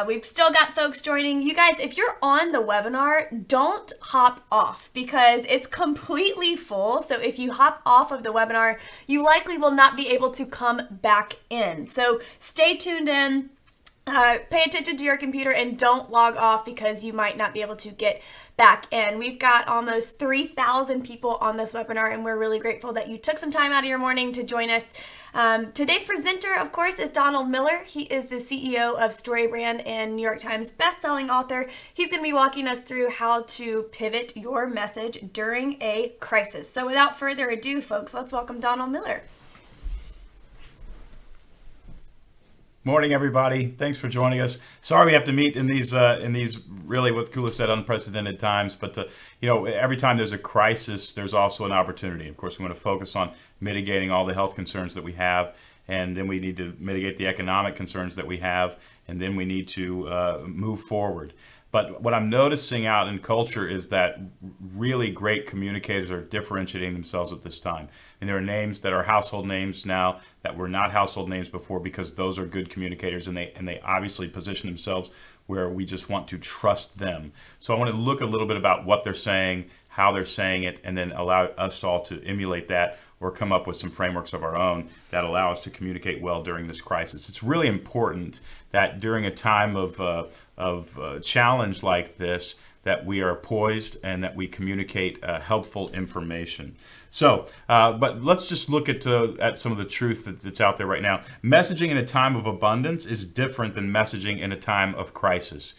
We've still got folks joining. You guys, if you're on the webinar, don't hop off because it's completely full. So if you hop off of the webinar, you likely will not be able to come back in. So stay tuned in. Pay attention to your computer and don't log off because you might not be able to get back in. We've got almost 3,000 people on this webinar, and we're really grateful that you took some time out of your morning to join us. Today's presenter, of course, is Donald Miller. He is the CEO of StoryBrand and New York Times best-selling author. He's going to be walking us through how to pivot your message during a crisis. So without further ado, folks, let's welcome Donald Miller. Morning, everybody. Thanks for joining us. Sorry we have to meet in these really, what Kula said, unprecedented times. But every time there's a crisis, there's also an opportunity. Of course, we want to focus on mitigating all the health concerns that we have, and then we need to mitigate the economic concerns that we have, and then we need to move forward. But what I'm noticing out in culture is that really great communicators are differentiating themselves at this time. And there are names that are household names now that were not household names before because those are good communicators, and they obviously position themselves where we just want to trust them. So I want to look a little bit about what they're saying, how they're saying it, and then allow us all to emulate that or come up with some frameworks of our own that allow us to communicate well during this crisis. It's really important that during a time of challenge like this, that we are poised and that we communicate helpful information. So, but let's just look at some of the truth that's out there right now. Messaging in a time of abundance is different than messaging in a time of crisis.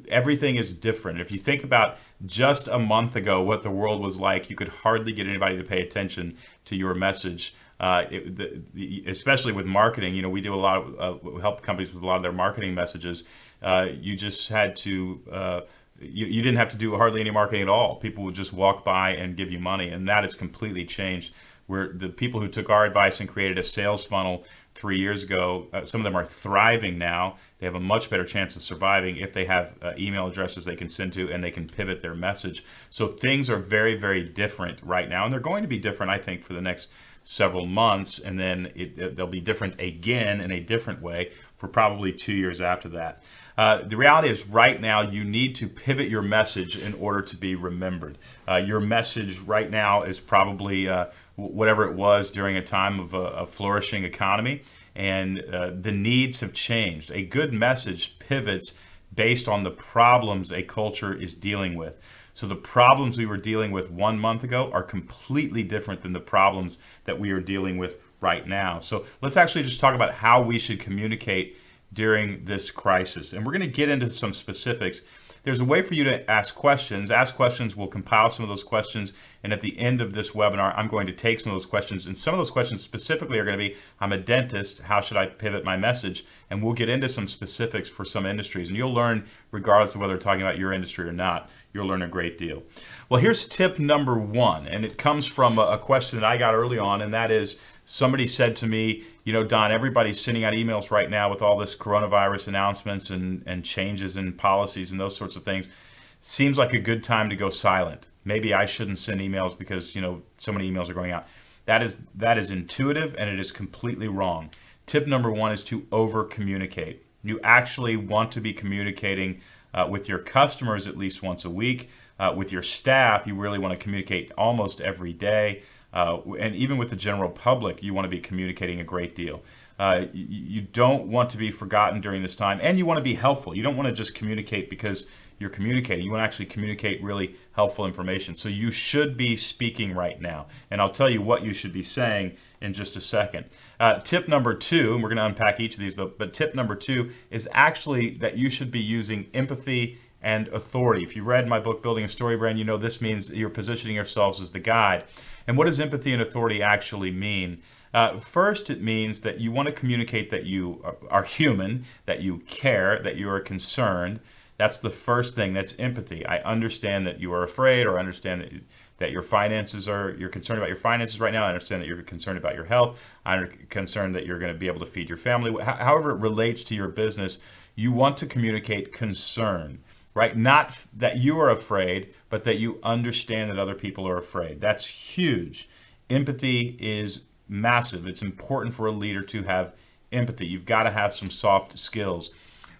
Everything is different. If you think about just a month ago what the world was like, you could hardly get anybody to pay attention to your message. Especially with marketing, we do a lot of help companies with a lot of their marketing messages. You just had to. You didn't have to do hardly any marketing at all. People would just walk by and give you money, and that has completely changed. Where the people who took our advice and created a sales funnel 3 years ago, some of them are thriving now. They have a much better chance of surviving if they have email addresses they can send to and they can pivot their message. So things are very, very different right now, and they're going to be different, I think, for the next several months, and then they'll be different again in a different way for probably 2 years after that. The reality is right now you need to pivot your message in order to be remembered. Your message right now is probably whatever it was during a time of a flourishing economy, and the needs have changed. A good message pivots based on the problems a culture is dealing with. So the problems we were dealing with 1 month ago are completely different than the problems that we are dealing with right now. So let's actually just talk about how we should communicate during this crisis. And we're going to get into some specifics. There's a way for you to ask questions. Ask questions, we'll compile some of those questions. And at the end of this webinar, I'm going to take some of those questions. And some of those questions specifically are going to be, I'm a dentist, how should I pivot my message? And we'll get into some specifics for some industries. And you'll learn, regardless of whether we're talking about your industry or not, you'll learn a great deal. Well, here's tip number one. And it comes from a question that I got early on. And that is, somebody said to me, Don, everybody's sending out emails right now with all this coronavirus announcements and changes in policies and those sorts of things. Seems like a good time to go silent. Maybe I shouldn't send emails because, so many emails are going out. That is intuitive, and it is completely wrong. Tip number one is to over communicate. You actually want to be communicating with your customers at least once a week. With your staff, you really want to communicate almost every day. And even with the general public, you want to be communicating a great deal. You don't want to be forgotten during this time, and you want to be helpful. You don't want to just communicate because you're communicating. You want to actually communicate really helpful information. So you should be speaking right now. And I'll tell you what you should be saying in just a second. Tip number two, and we're going to unpack each of these, but tip number two is actually that you should be using empathy and authority. If you read my book, Building a Story Brand, you know this means you're positioning yourselves as the guide. And what does empathy and authority actually mean? First, it means that you want to communicate that you are human, that you care, that you are concerned. That's the first thing. That's empathy. I understand that you are afraid, or understand that you're concerned about your finances right now. I understand that you're concerned about your health. I'm concerned that you're going to be able to feed your family. However it relates to your business, you want to communicate concern. Right? Not that you are afraid, but that you understand that other people are afraid. That's huge. Empathy is massive. It's important for a leader to have empathy. You've got to have some soft skills.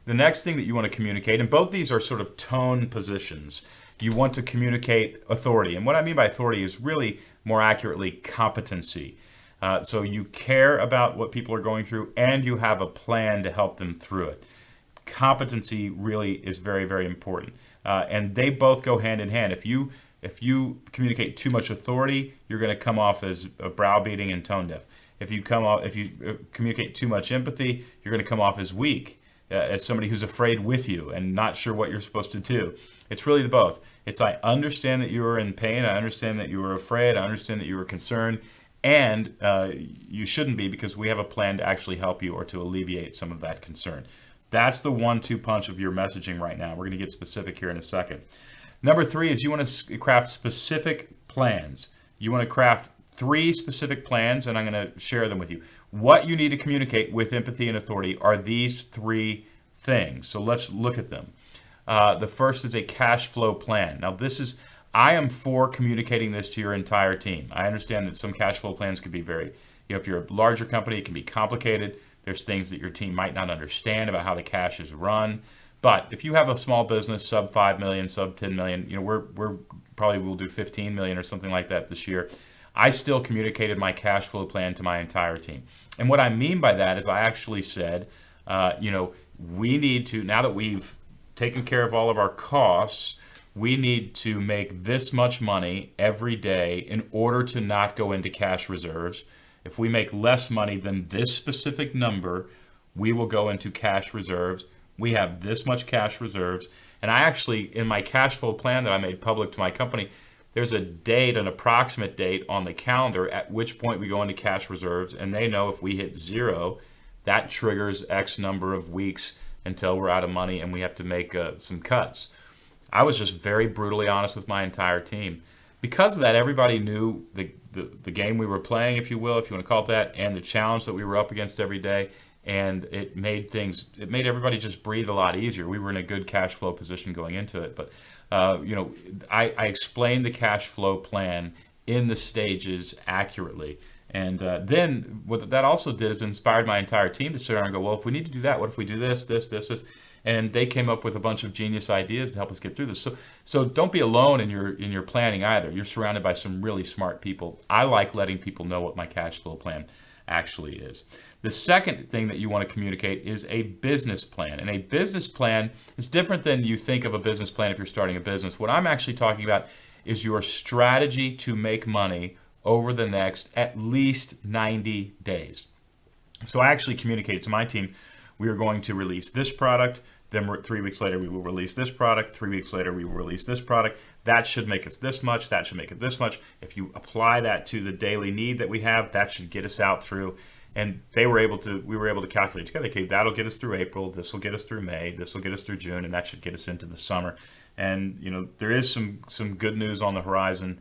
The next thing that you want to communicate, and both these are sort of tone positions, you want to communicate authority. And what I mean by authority is really more accurately competency. So you care about what people are going through and you have a plan to help them through it. Competency really is very, very important. And they both go hand in hand. If you communicate too much authority, you're going to come off as browbeating and tone deaf. If you communicate too much empathy, you're going to come off as weak, as somebody who's afraid with you and not sure what you're supposed to do. It's really the both. It's I understand that you are in pain, I understand that you are afraid, I understand that you are concerned, and you shouldn't be, because we have a plan to actually help you or to alleviate some of that concern. That's the 1-2 punch of your messaging right now. We're going to get specific here in a second. Number 3 is you want to craft specific plans. You want to craft 3 specific plans, and I'm going to share them with you. What you need to communicate with empathy and authority are these 3 things. So let's look at them. The first is a cash flow plan. Now I am for communicating this to your entire team. I understand that some cash flow plans can be very, if you're a larger company, it can be complicated. There's things that your team might not understand about how the cash is run. But if you have a small business, sub 5 million, sub 10 million, we're probably will do 15 million or something like that this year. I still communicated my cash flow plan to my entire team. And what I mean by that is I actually said, we need to, now that we've taken care of all of our costs, we need to make this much money every day in order to not go into cash reserves. If we make less money than this specific number, we will go into cash reserves. We have this much cash reserves. And I actually, in my cash flow plan that I made public to my company, there's a date, an approximate date on the calendar at which point we go into cash reserves. And they know if we hit 0, that triggers X number of weeks until we're out of money and we have to make some cuts. I was just very brutally honest with my entire team. Because of that, everybody knew the game we were playing, if you will, if you want to call it that, and the challenge that we were up against every day. And it made everybody just breathe a lot easier. We were in a good cash flow position going into it. But, I explained the cash flow plan in the stages accurately. And then what that also did is inspired my entire team to sit around and go, well, if we need to do that, what if we do this, this, this, this? And they came up with a bunch of genius ideas to help us get through this. So don't be alone in your planning either. You're surrounded by some really smart people. I like letting people know what my cash flow plan actually is. The second thing that you want to communicate is a business plan. And a business plan is different than you think of a business plan if you're starting a business. What I'm actually talking about is your strategy to make money over the next at least 90 days. So I actually communicated to my team, we are going to release this product, then 3 weeks later we will release this product, 3 weeks later we will release this product. That should make us this much, that should make it this much. If you apply that to the daily need that we have, that should get us out through. And we were able to calculate together, okay, that'll get us through April, this will get us through May, this will get us through June, and that should get us into the summer. And there is some good news on the horizon.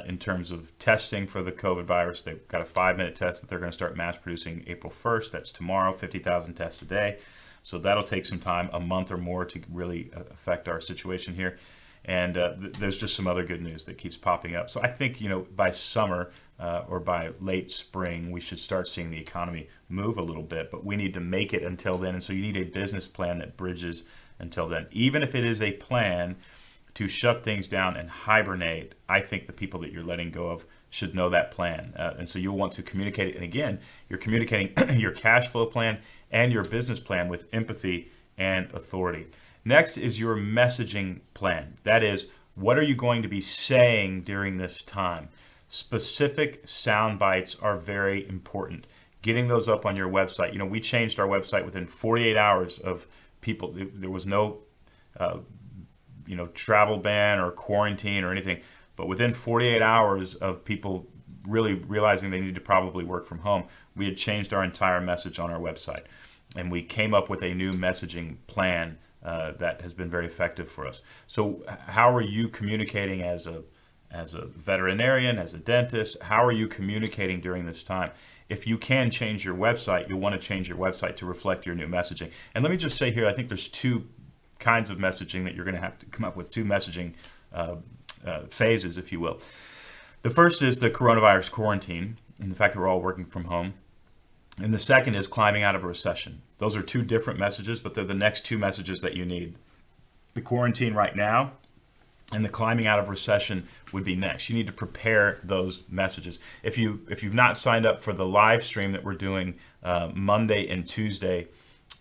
In terms of testing for the COVID virus. They've got a 5-minute test that they're going to start mass producing April 1st. That's tomorrow, 50,000 tests a day. So that'll take some time, a month or more, to really affect our situation here. And there's just some other good news that keeps popping up. So I think, by summer or by late spring, we should start seeing the economy move a little bit, but we need to make it until then. And so you need a business plan that bridges until then. Even if it is a plan to shut things down and hibernate, I think the people that you're letting go of should know that plan. And so you'll want to communicate it. And again, you're communicating your cash flow plan and your business plan with empathy and authority. Next is your messaging plan. That is, what are you going to be saying during this time? Specific sound bites are very important. Getting those up on your website. We changed our website within 48 hours of people. There was no travel ban or quarantine or anything, but within 48 hours of people really realizing they need to probably work from home, we had changed our entire message on our website, and we came up with a new messaging plan that has been very effective for us. So how are you communicating as a veterinarian, as a dentist? How are you communicating during this time? If you can change your website, you'll want to change your website to reflect your new messaging. And let me just say here, I think there's 2 kinds of messaging that you're going to have to come up with, 2 messaging phases, if you will. The first is the coronavirus quarantine and the fact that we're all working from home. And the second is climbing out of a recession. Those are two different messages, but they're the next two messages that you need. The quarantine right now and the climbing out of recession would be next. You need to prepare those messages. If you've not signed up for the live stream that we're doing Monday and Tuesday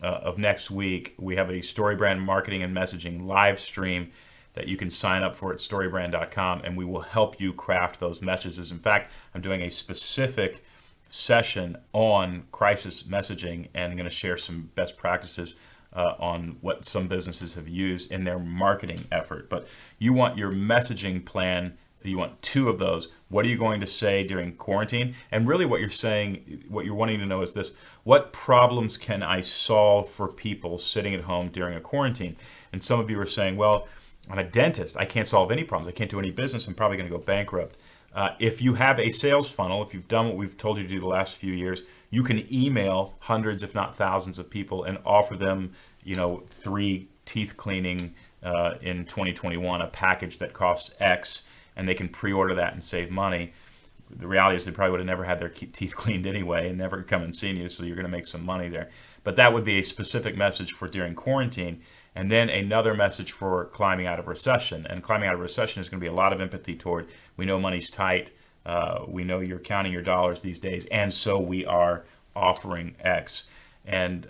of next week, we have a StoryBrand marketing and messaging live stream that you can sign up for at storybrand.com, and we will help you craft those messages. In fact, I'm doing a specific session on crisis messaging, and I'm going to share some best practices on what some businesses have used in their marketing effort. But you want your messaging plan, you want two of those. What are you going to say during quarantine? And really what you're saying, what you're wanting to know is this: what problems can I solve for people sitting at home during a quarantine? And some of you are saying, well, I'm a dentist. I can't solve any problems. I can't do any business. I'm probably going to go bankrupt. If you have a sales funnel, if you've done what we've told you to do the last few years, you can email hundreds, if not thousands of people and offer them, 3 teeth cleaning in 2021, a package that costs X, and they can pre-order that and save money. The reality is they probably would have never had their teeth cleaned anyway and never come and seen you, so you're going to make some money there. But that would be a specific message for during quarantine. And then another message for climbing out of recession. And climbing out of recession is going to be a lot of empathy toward, we know money's tight, we know you're counting your dollars these days, and so we are offering X. And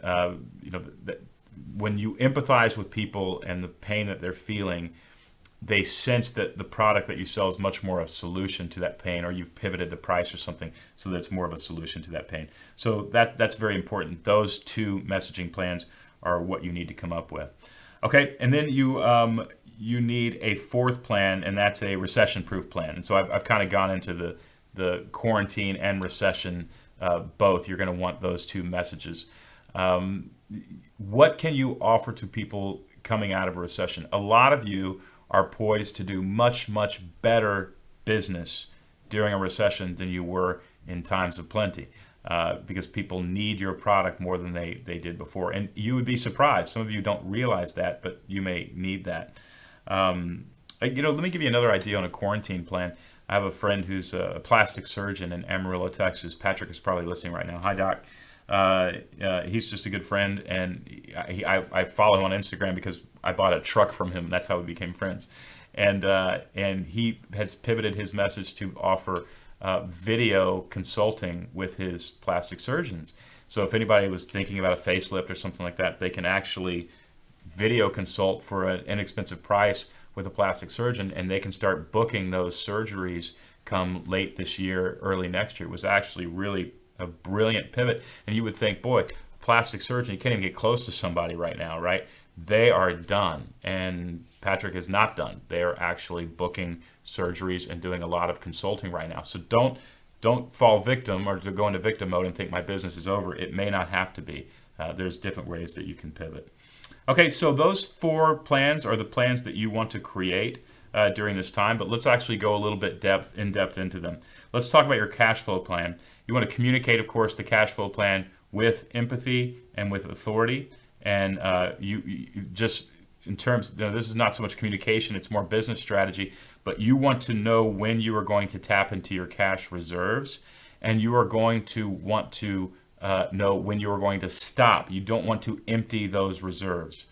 when you empathize with people and the pain that they're feeling, they sense that the product that you sell is much more a solution to that pain, or you've pivoted the price or something so that it's more of a solution to that pain. So that's very important. Those two messaging plans are what you need to come up with. Okay, and then you need a fourth plan, and that's a recession-proof plan. And so I've kind of gone into the quarantine and recession both. You're going to want those two messages. What can you offer to people coming out of a recession? A lot of you are poised to do much, much better business during a recession than you were in times of plenty. Because people need your product more than they did before. And you would be surprised. Some of you don't realize that, but you may need that. Let me give you another idea on a quarantine plan. I have a friend who's a plastic surgeon in Amarillo, Texas. Patrick is probably listening right now. Hi, Doc. He's just a good friend, and I follow him on Instagram because I bought a truck from him. That's how we became friends. And he has pivoted his message to offer video consulting with his plastic surgeons. So if anybody was thinking about a facelift or something like that, they can actually video consult for an inexpensive price with a plastic surgeon, and they can start booking those surgeries come late this year, early next year. It was actually really a brilliant pivot. And you would think, boy, plastic surgeon, you can't even get close to somebody right now, right? They are done, and Patrick is not done. They are actually booking surgeries and doing a lot of consulting right now. So don't fall victim or to go into victim mode and think my business is over. It may not have to be. There's different ways that you can pivot. Okay, so those 4 plans are the plans that you want to create during this time, but let's actually go a little bit in depth into them. Let's talk about your cash flow plan. You want to communicate, of course, the cash flow plan with empathy and with authority. And you just in terms, this is not so much communication, it's more business strategy, but you want to know when you are going to tap into your cash reserves, and you are going to want to know when you are going to stop. You don't want to empty those reserves.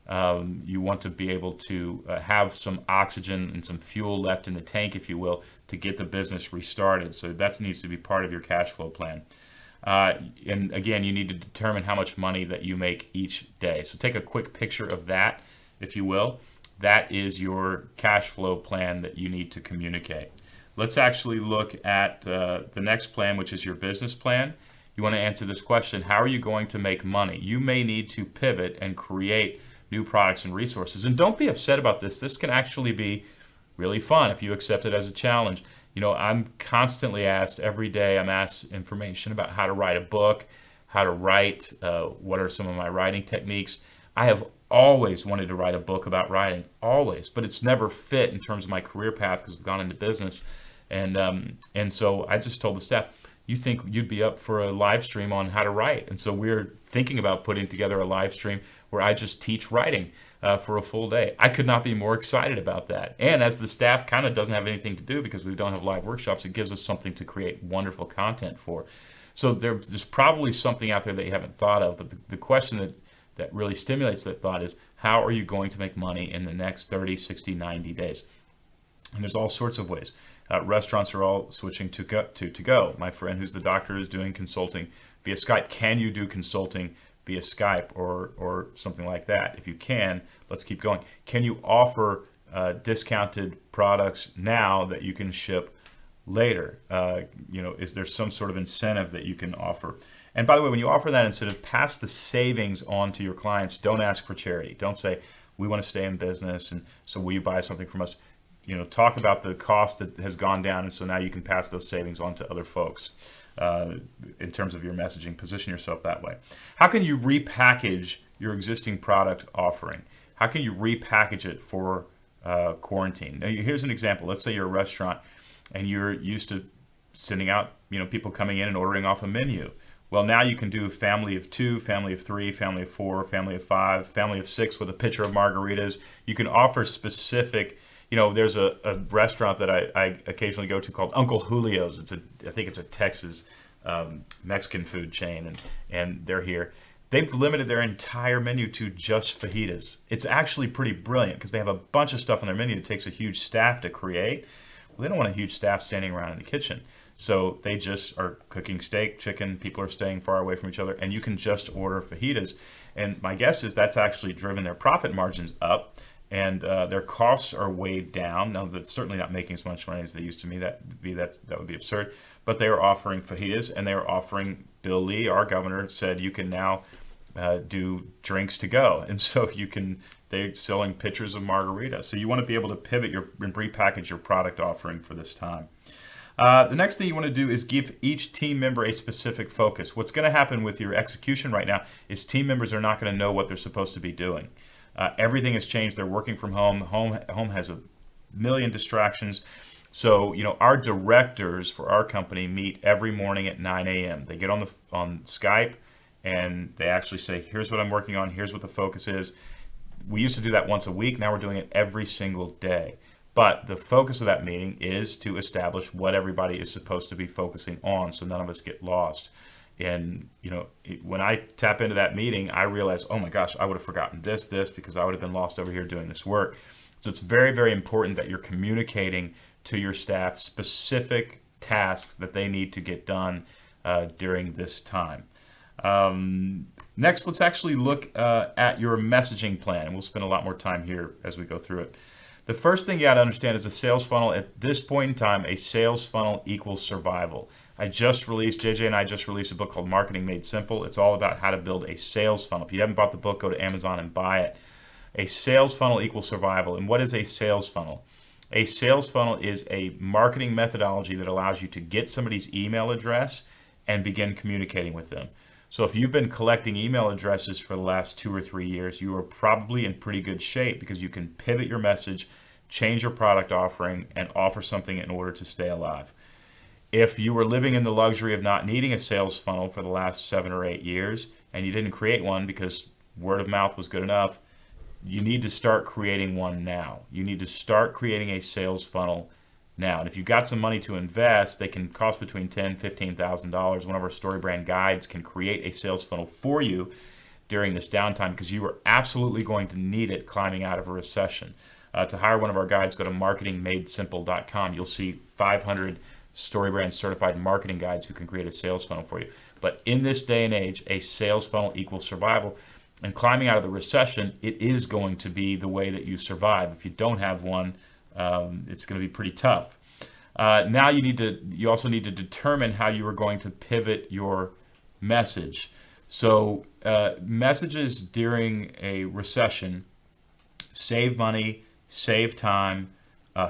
You want to be able to have some oxygen and some fuel left in the tank, if you will, to get the business restarted. So that needs to be part of your cash flow plan. And again, you need to determine how much money that you make each day. So take a quick picture of that, if you will. That is your cash flow plan that you need to communicate. Let's actually look at the next plan, which is your business plan. You want to answer this question: how are you going to make money? You may need to pivot and create new products and resources. And don't be upset about this. This can actually be really fun if you accept it as a challenge. I'm constantly asked every day, I'm asked information about how to write a book, how to write, what are some of my writing techniques. I have always wanted to write a book about writing, always, but it's never fit in terms of my career path because I've gone into business. And so I just told the staff, you think you'd be up for a live stream on how to write? And so we're thinking about putting together a live stream where I just teach writing for a full day. I could not be more excited about that. And as the staff kind of doesn't have anything to do because we don't have live workshops, it gives us something to create wonderful content for. So there's probably something out there that you haven't thought of, but the question that really stimulates that thought is, how are you going to make money in the next 30, 60, 90 days? And there's all sorts of ways. Restaurants are all switching to go. My friend who's the doctor is doing consulting via Skype. Can you do consulting via Skype or something like that? If you can, let's keep going. Can you offer discounted products now that you can ship later? Is there some sort of incentive that you can offer? And by the way, when you offer that incentive, pass the savings on to your clients. Don't ask for charity. Don't say, we want to stay in business, and so will you buy something from us? Talk about the cost that has gone down, and so now you can pass those savings on to other folks. In terms of your messaging, position yourself that way. How can you repackage your existing product offering? How can you repackage it for quarantine? Now, here's an example. Let's say you're a restaurant and you're used to sending out, people coming in and ordering off a menu. Well, now you can do family of 2, family of 3, family of 4, family of 5, family of 6 with a pitcher of margaritas. You can offer specific. There's a restaurant that I occasionally go to called Uncle Julio's. I think it's a Texas Mexican food chain, and they're here. They've limited their entire menu to just fajitas. It's actually pretty brilliant because they have a bunch of stuff on their menu that takes a huge staff to create. Well, they don't want a huge staff standing around in the kitchen. So they just are cooking steak, chicken. People are staying far away from each other, and you can just order fajitas. And my guess is that's actually driven their profit margins up. And their costs are weighed down. Now, that's certainly not making as much money as they used to me. That would be absurd. But they are offering fajitas, and they are offering. Bill Lee, our governor, said you can now do drinks to go, and so they're selling pitchers of margarita. So you want to be able to pivot and repackage your product offering for this time. The next thing you want to do is give each team member a specific focus. What's going to happen with your execution right now is team members are not going to know what they're supposed to be doing. Everything has changed. They're working from home. Home has a million distractions. So, our directors for our company meet every morning at 9 a.m. They get on Skype and they actually say, here's what I'm working on. Here's what the focus is. We used to do that once a week. Now we're doing it every single day. But the focus of that meeting is to establish what everybody is supposed to be focusing on so none of us get lost. And, when I tap into that meeting, I realize, oh my gosh, I would have forgotten this, because I would have been lost over here doing this work. So it's very, very important that you're communicating to your staff specific tasks that they need to get done during this time. Next, let's actually look at your messaging plan, and we'll spend a lot more time here as we go through it. The first thing you got to understand is a sales funnel. At this point in time, a sales funnel equals survival. JJ and I just released a book called Marketing Made Simple. It's all about how to build a sales funnel. If you haven't bought the book, go to Amazon and buy it. A sales funnel equals survival. And what is a sales funnel? A sales funnel is a marketing methodology that allows you to get somebody's email address and begin communicating with them. So if you've been collecting email addresses for the last 2 or 3 years, you are probably in pretty good shape because you can pivot your message, change your product offering, and offer something in order to stay alive. If you were living in the luxury of not needing a sales funnel for the last 7 or 8 years and you didn't create one because word of mouth was good enough, you need to start creating one now. You need to start creating a sales funnel now. And if you've got some money to invest, they can cost between $10,000 and $15,000. One of our StoryBrand guides can create a sales funnel for you during this downtime because you are absolutely going to need it climbing out of a recession. To hire one of our guides, go to marketingmadesimple.com. You'll see 500 StoryBrand certified marketing guides who can create a sales funnel for you. But in this day and age, a sales funnel equals survival. And climbing out of the recession, it is going to be the way that you survive. If you don't have one, it's going to be pretty tough. Now you also need to determine how you are going to pivot your message. So messages during a recession: save money, save time,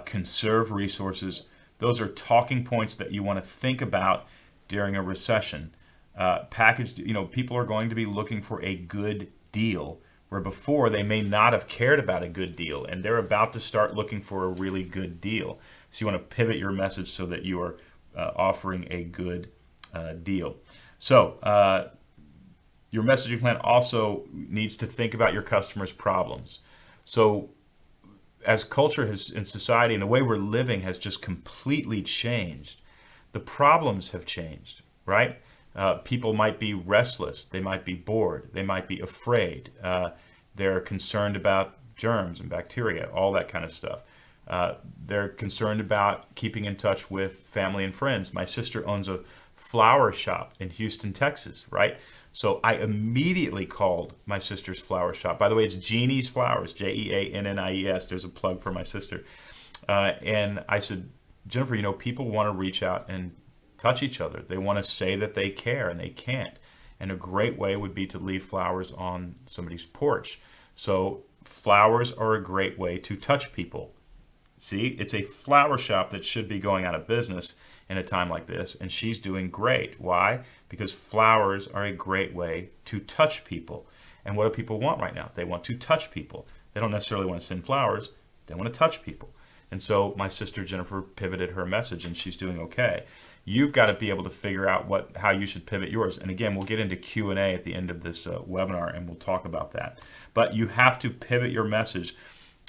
conserve resources. Those are talking points that you want to think about during a recession. Packaged, people are going to be looking for a good deal, where before they may not have cared about a good deal, and they're about to start looking for a really good deal. So you want to pivot your message so that you are offering a good deal. So your messaging plan also needs to think about your customers' problems. So as culture has, in society, and the way we're living has just completely changed, the problems have changed, right? People might be restless. They might be bored. They might be afraid. They're concerned about germs and bacteria, all that kind of stuff. They're concerned about keeping in touch with family and friends. My sister owns a flower shop in Houston, Texas, right? So I immediately called my sister's flower shop. By the way, it's Jeannie's Flowers, Jeannies. There's a plug for my sister. And I said, Jennifer, people want to reach out and touch each other. They want to say that they care, and they can't. And a great way would be to leave flowers on somebody's porch. So flowers are a great way to touch people. See, it's a flower shop that should be going out of business in a time like this, and she's doing great. Why? Because flowers are a great way to touch people. And what do people want right now? They want to touch people. They don't necessarily want to send flowers. They want to touch people. And so my sister Jennifer pivoted her message, and she's doing okay. You've got to be able to figure out how you should pivot yours. And again, we'll get into Q&A at the end of this webinar, and we'll talk about that. But you have to pivot your message.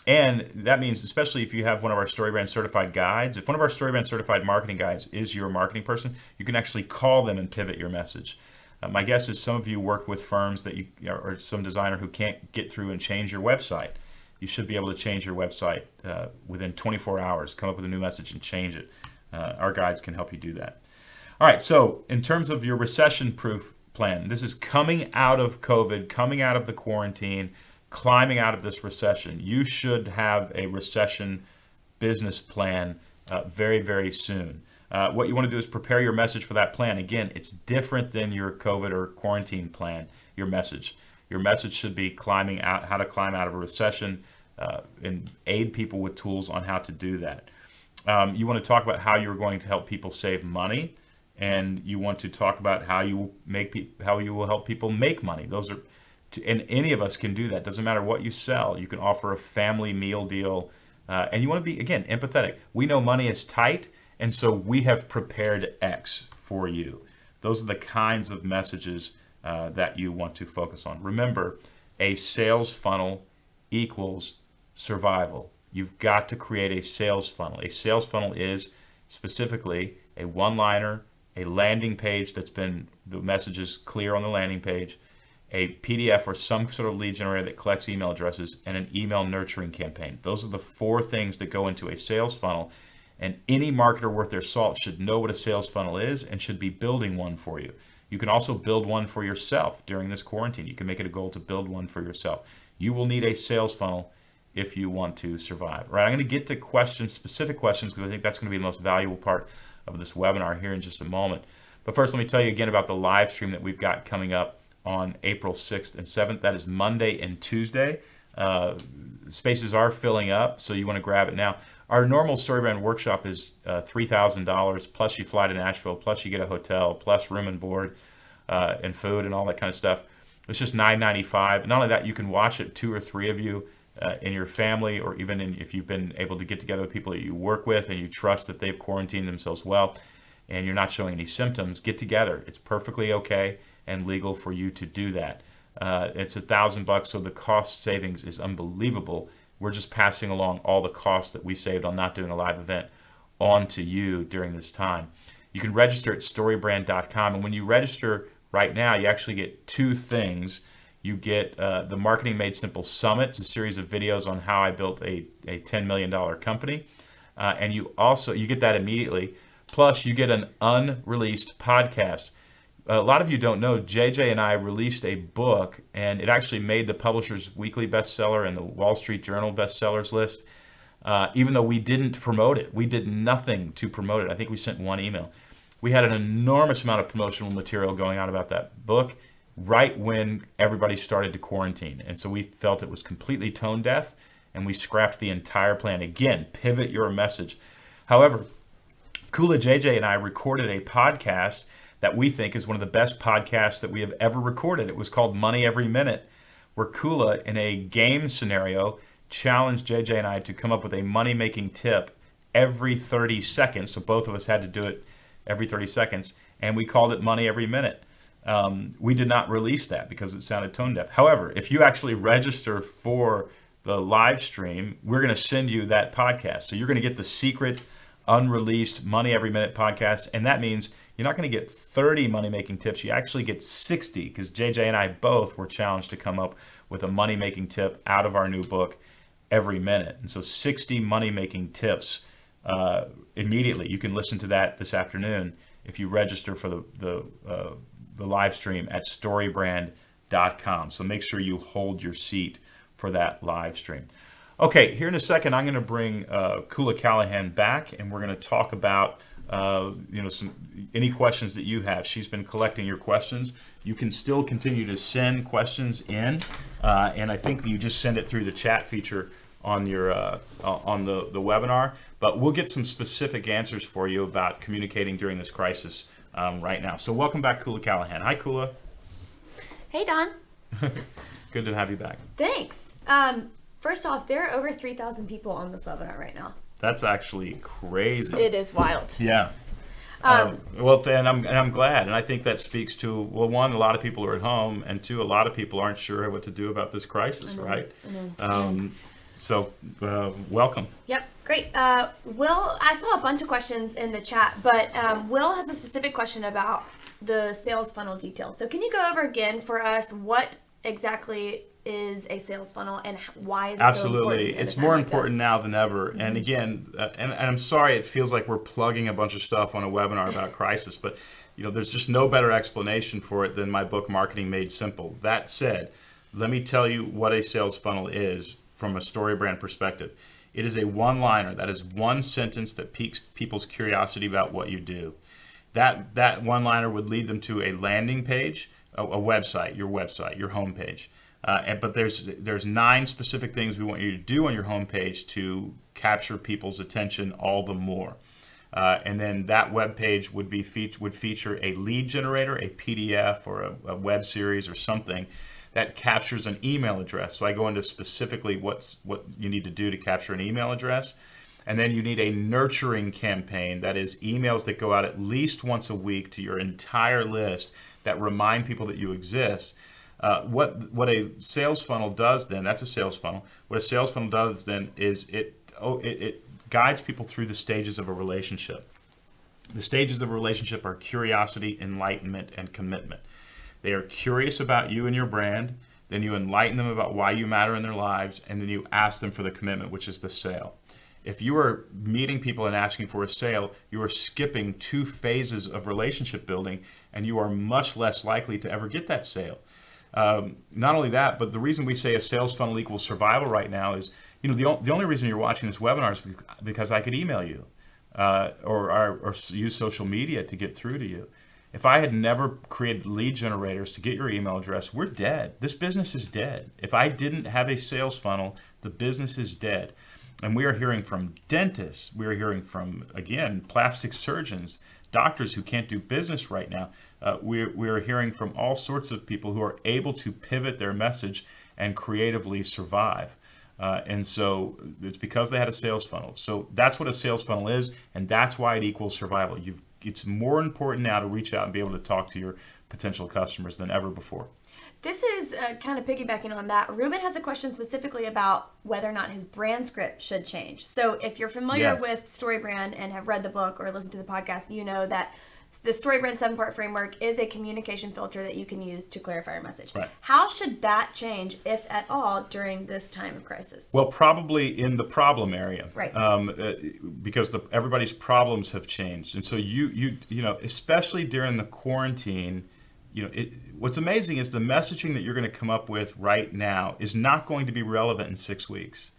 And that means, especially if you have one of our StoryBrand certified guides, if one of our StoryBrand certified marketing guides is your marketing person, you can actually call them and pivot your message. My guess is some of you work with firms that or some designer who can't get through and change your website. You should be able to change your website within 24 hours, come up with a new message and change it. Our guides can help you do that. All right, so in terms of your recession-proof plan, this is coming out of COVID, coming out of the quarantine, climbing out of this recession. You should have a recession business plan very, very soon. What you want to do is prepare your message for that plan. Again, it's different than your COVID or quarantine plan, your message. Your message should be climbing out, how to climb out of a recession, and aid people with tools on how to do that. You want to talk about how you're going to help people save money, and you want to talk about how you will help people make money. And any of us can do that. Doesn't matter what you sell. You can offer a family meal deal, and you want to be, again, empathetic. We know money is tight, and so we have prepared X for you. Those are the kinds of messages that you want to focus on. Remember, a sales funnel equals survival. You've got to create a sales funnel. A sales funnel is specifically a one-liner, a landing page the message is clear on the landing page, a PDF or some sort of lead generator that collects email addresses, and an email nurturing campaign. Those are the 4 things that go into a sales funnel, and any marketer worth their salt should know what a sales funnel is and should be building one for you. You can also build one for yourself during this quarantine. You can make it a goal to build one for yourself. You will need a sales funnel if you want to survive. All right, I'm going to get to specific questions, because I think that's going to be the most valuable part of this webinar here in just a moment. But first, let me tell you again about the live stream that we've got coming up on April 6th and 7th. That is Monday and Tuesday. Spaces are filling up, so you want to grab it now. Our normal StoryBrand workshop is $3,000, plus you fly to Nashville, plus you get a hotel, plus room and board, and food and all that kind of stuff. It's just $9.95. Not only that, you can watch it, 2 or 3 of you in your family, or even if you've been able to get together with people that you work with and you trust that they've quarantined themselves well and you're not showing any symptoms, get together. It's perfectly okay and legal for you to do that. It's $1,000, so the cost savings is unbelievable. We're just passing along all the costs that we saved on not doing a live event on to you during this time. You can register at storybrand.com, and when you register right now, you actually get 2 things. You get the Marketing Made Simple Summit. It's a series of videos on how I built a $10 million company, and you get that immediately. Plus, you get an unreleased podcast. A lot of you don't know, JJ and I released a book, and it actually made the Publishers Weekly bestseller and the Wall Street Journal bestsellers list, even though we didn't promote it. We did nothing to promote it. I think we sent 1 email. We had an enormous amount of promotional material going on about that book right when everybody started to quarantine. And so we felt it was completely tone deaf, and we scrapped the entire plan. Again, pivot your message. However, Kula JJ and I recorded a podcast that we think is one of the best podcasts that we have ever recorded. It was called Money Every Minute, where Kula, in a game scenario, challenged JJ and I to come up with a money-making tip every 30 seconds. So both of us had to do it every 30 seconds, and we called it Money Every Minute. We did not release that because it sounded tone deaf. However, if you actually register for the live stream, we're going to send you that podcast. So you're going to get the secret, unreleased Money Every Minute podcast, and that means You're not going to get 30 money-making tips. You actually get 60, because JJ and I both were challenged to come up with a money-making tip out of our new book every minute. And so 60 money-making tips immediately. You can listen to that this afternoon if you register for the live stream at storybrand.com. So make sure you hold your seat for that live stream. Okay, here in a second, I'm going to bring Kula Callahan back, and we're going to talk about any questions that you have. She's been collecting your questions. You can still continue to send questions in, and I think that you just send it through the chat feature on your on the webinar. But we'll get some specific answers for you about communicating during this crisis right now. So welcome back, Kula Callahan. Hi, Kula. Hey, Don. Good to have you back. Thanks. First off, there are over 3,000 people on this webinar right now. That's actually crazy. It is wild. Yeah. Well, and I'm glad, and I think that speaks to, well, one, a lot of people are at home, and two, a lot of people aren't sure what to do about this crisis, right? So, welcome. Yep, great. Will, I saw a bunch of questions in the chat, but Will has a specific question about the sales funnel details. So, can you go over again for us what exactly is a sales funnel and why is it Absolutely. so important? It's more important now than ever. And again, and I'm sorry it feels like we're plugging a bunch of stuff on a webinar about crisis, but there's just no better explanation for it than my book, Marketing Made Simple. That said, let me tell you what a sales funnel is from a story brand perspective. It is a one-liner. That is one sentence that piques people's curiosity about what you do. That one-liner would lead them to a landing page, a website, your homepage. But there's 9 specific things we want you to do on your homepage to capture people's attention all the more. And then that web page would feature a lead generator, a PDF, or a web series or something that captures an email address. So I go into specifically what you need to do to capture an email address. And then you need a nurturing campaign, that is emails that go out at least once a week to your entire list that remind people that you exist. What a sales funnel does then, that's a sales funnel. What a sales funnel does then is it guides people through the stages of a relationship. The stages of a relationship are curiosity, enlightenment, and commitment. They are curious about you and your brand, then you enlighten them about why you matter in their lives, and then you ask them for the commitment, which is the sale. If you are meeting people and asking for a sale, you are skipping 2 phases of relationship building, and you are much less likely to ever get that sale. Not only that, but the reason we say a sales funnel equals survival right now is, the only reason you're watching this webinar is because I could email you or use social media to get through to you. If I had never created lead generators to get your email address, we're dead. This business is dead. If I didn't have a sales funnel, the business is dead. And we are hearing from dentists. We are hearing from, again, plastic surgeons, doctors who can't do business right now. We are hearing from all sorts of people who are able to pivot their message and creatively survive. And so it's because they had a sales funnel. So that's what a sales funnel is, and that's why it equals survival. It's more important now to reach out and be able to talk to your potential customers than ever before. This is kind of piggybacking on that. Ruben has a question specifically about whether or not his brand script should change. So if you're familiar with StoryBrand and have read the book or listened to the podcast, you know that the StoryBrand 7-part framework is a communication filter that you can use to clarify your message. Right. How should that change, if at all, during this time of crisis? Well, probably in the problem area, right? Because everybody's problems have changed, and so you especially during the quarantine, what's amazing is the messaging that you're going to come up with right now is not going to be relevant in 6 weeks,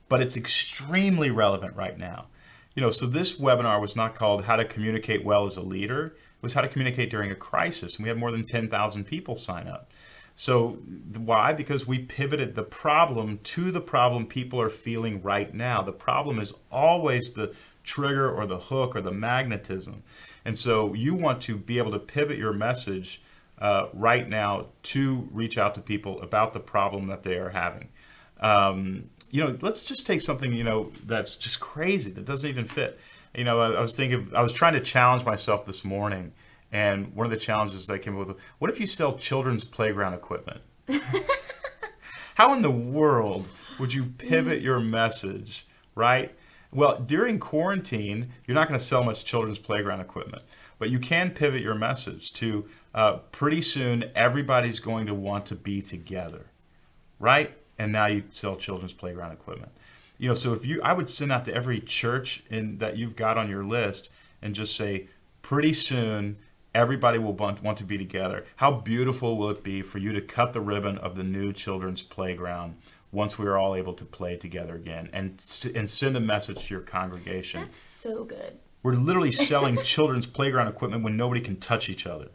but it's extremely relevant right now. So this webinar was not called How to Communicate Well as a Leader. It was How to Communicate During a Crisis. And we had more than 10,000 people sign up. So why? Because we pivoted the problem to the problem people are feeling right now. The problem is always the trigger or the hook or the magnetism. And so you want to be able to pivot your message right now to reach out to people about the problem that they are having. Let's just take something, that's just crazy, that doesn't even fit. I was trying to challenge myself this morning, and one of the challenges that I came up with, what if you sell children's playground equipment? How in the world would you pivot your message, right? Well, during quarantine, you're not going to sell much children's playground equipment. But you can pivot your message to pretty soon everybody's going to want to be together, right? And now you sell children's playground equipment. So I would send out to every church that you've got on your list and just say, pretty soon everybody will want to be together. How beautiful will it be for you to cut the ribbon of the new children's playground once we are all able to play together again, and send a message to your congregation. That's so good. We're literally selling children's playground equipment when nobody can touch each other.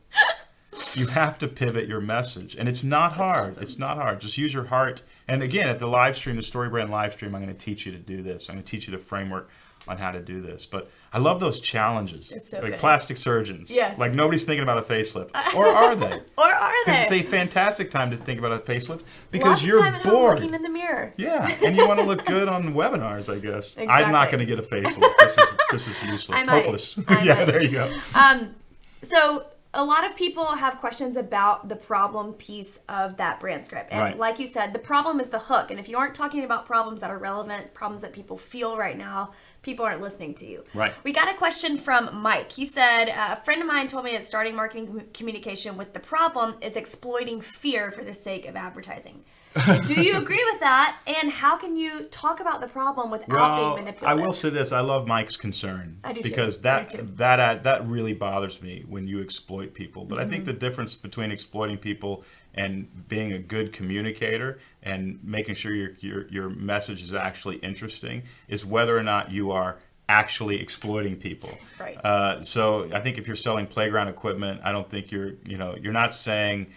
You have to pivot your message, and it's not hard. Awesome. It's not hard. Just use your heart. And again, at the live stream, the Story Brand live stream, I'm going to teach you to do this. I'm going to teach you the framework on how to do this. But I love those challenges. It's so like good. plastic surgeons. Yes. Like nobody's thinking about a facelift. Or are they? Or are they? Because it's a fantastic time to think about a facelift because Lots of you're time at home bored. looking in the mirror. Yeah, and you want to look good on webinars, I guess. Exactly. I'm not going to get a facelift. This is useless. I might. Hopeless. I Yeah, might. there you go. So a lot of people have questions about the problem piece of that brand script. And Right. like you said, the problem is the hook. And if you aren't talking about problems that are relevant, problems that people feel right now, people aren't listening to you. Right. We got a question from Mike. He said, a friend of mine told me that starting marketing communication with the problem is exploiting fear for the sake of advertising. Do you agree with that? And how can you talk about the problem without being I manipulative? will say this. I love Mike's concern. I do too. Because I do too. that really bothers me when you exploit people. But I Mm-hmm. think the difference between exploiting people and being a good communicator and making sure your message is actually interesting is whether or not you are actually exploiting people. Right. So I think if you're selling playground equipment, I don't think you're not saying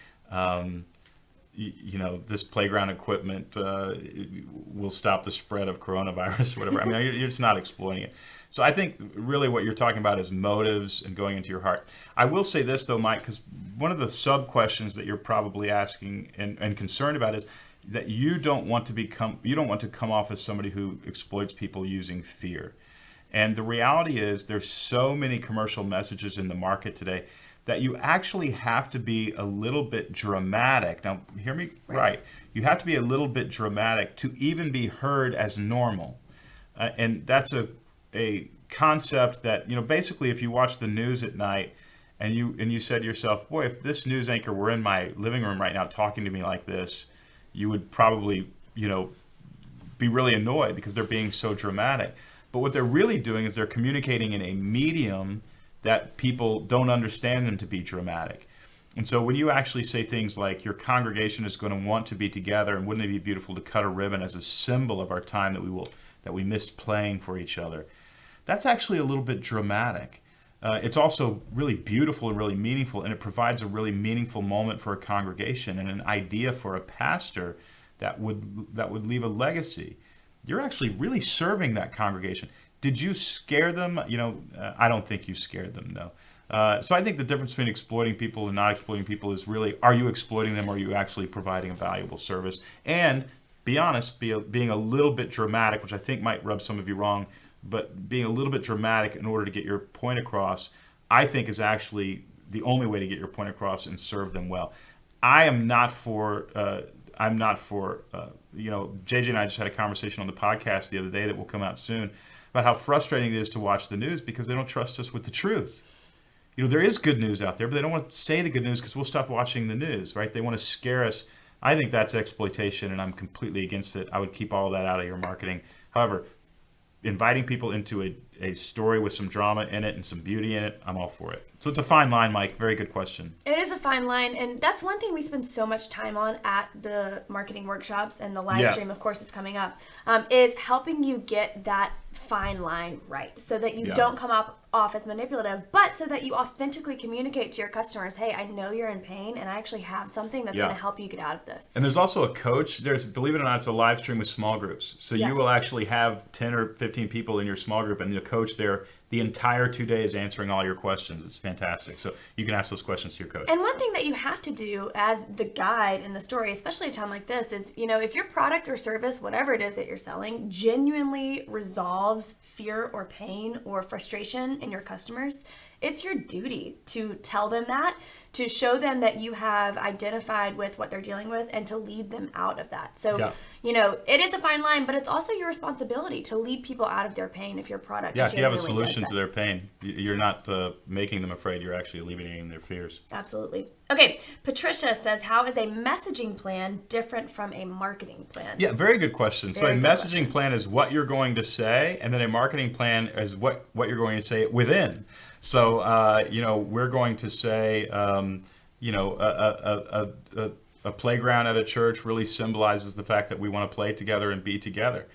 this playground equipment will stop the spread of coronavirus or whatever. I mean, you're just not exploiting it. So I think really what you're talking about is motives and going into your heart. I will say this though, Mike, because one of the sub questions that you're probably asking and concerned about is that you don't want to come off as somebody who exploits people using fear. And the reality is there's so many commercial messages in the market today that you actually have to be a little bit dramatic. Now, hear me right. You have to be a little bit dramatic to even be heard as normal. And that's a concept that, basically if you watch the news at night and you said to yourself, boy, if this news anchor were in my living room right now talking to me like this, you would probably, be really annoyed because they're being so dramatic. But what they're really doing is they're communicating in a medium that people don't understand them to be dramatic. And so when you actually say things like your congregation is going to want to be together, and wouldn't it be beautiful to cut a ribbon as a symbol of our time that we missed playing for each other, that's actually a little bit dramatic. It's also really beautiful and really meaningful, and it provides a really meaningful moment for a congregation and an idea for a pastor that would leave a legacy. You're actually really serving that congregation. Did you scare them? I don't think you scared them, no. So I think the difference between exploiting people and not exploiting people is really, are you exploiting them or are you actually providing a valuable service? And be honest, being a little bit dramatic, which I think might rub some of you wrong, but being a little bit dramatic in order to get your point across, I think is actually the only way to get your point across and serve them well. I'm not for, JJ and I just had a conversation on the podcast the other day that will come out soon about how frustrating it is to watch the news because they don't trust us with the truth. There is good news out there, but they don't want to say the good news because we'll stop watching the news, right? They want to scare us. I think that's exploitation, and I'm completely against it. I would keep all of that out of your marketing. However, inviting people into a story with some drama in it and some beauty in it, I'm all for it. So it's a fine line, Mike. Very good question. It is a fine line, and that's one thing we spend so much time on at the marketing workshops, and the live stream, of course, is coming up, is helping you get that fine line right so that you don't come off as manipulative, but so that you authentically communicate to your customers, hey, I know you're in pain, and I actually have something that's going to help you get out of this. And there's also a coach. Believe it or not, it's a live stream with small groups. So you will actually have 10 or 15 people in your small group, and the coach there the entire 2 days answering all your questions. It's fantastic. So you can ask those questions to your coach. And one thing that you have to do as the guide in the story, especially at a time like this, is, if your product or service, whatever it is that you're selling, genuinely resolves fear or pain or frustration in your customers, it's your duty to tell them that, to show them that you have identified with what they're dealing with and to lead them out of that. So, it is a fine line, but it's also your responsibility to lead people out of their pain if your product if you have a genuinely solution does to their pain, you're not making them afraid, you're actually alleviating their fears. Absolutely. Okay, Patricia says, how is a messaging plan different from a marketing plan? Yeah, very good question. So a messaging plan is what you're going to say, and then a marketing plan is what you're going to say within. So, we're going to say, a playground at a church really symbolizes the fact that we want to play together and be together.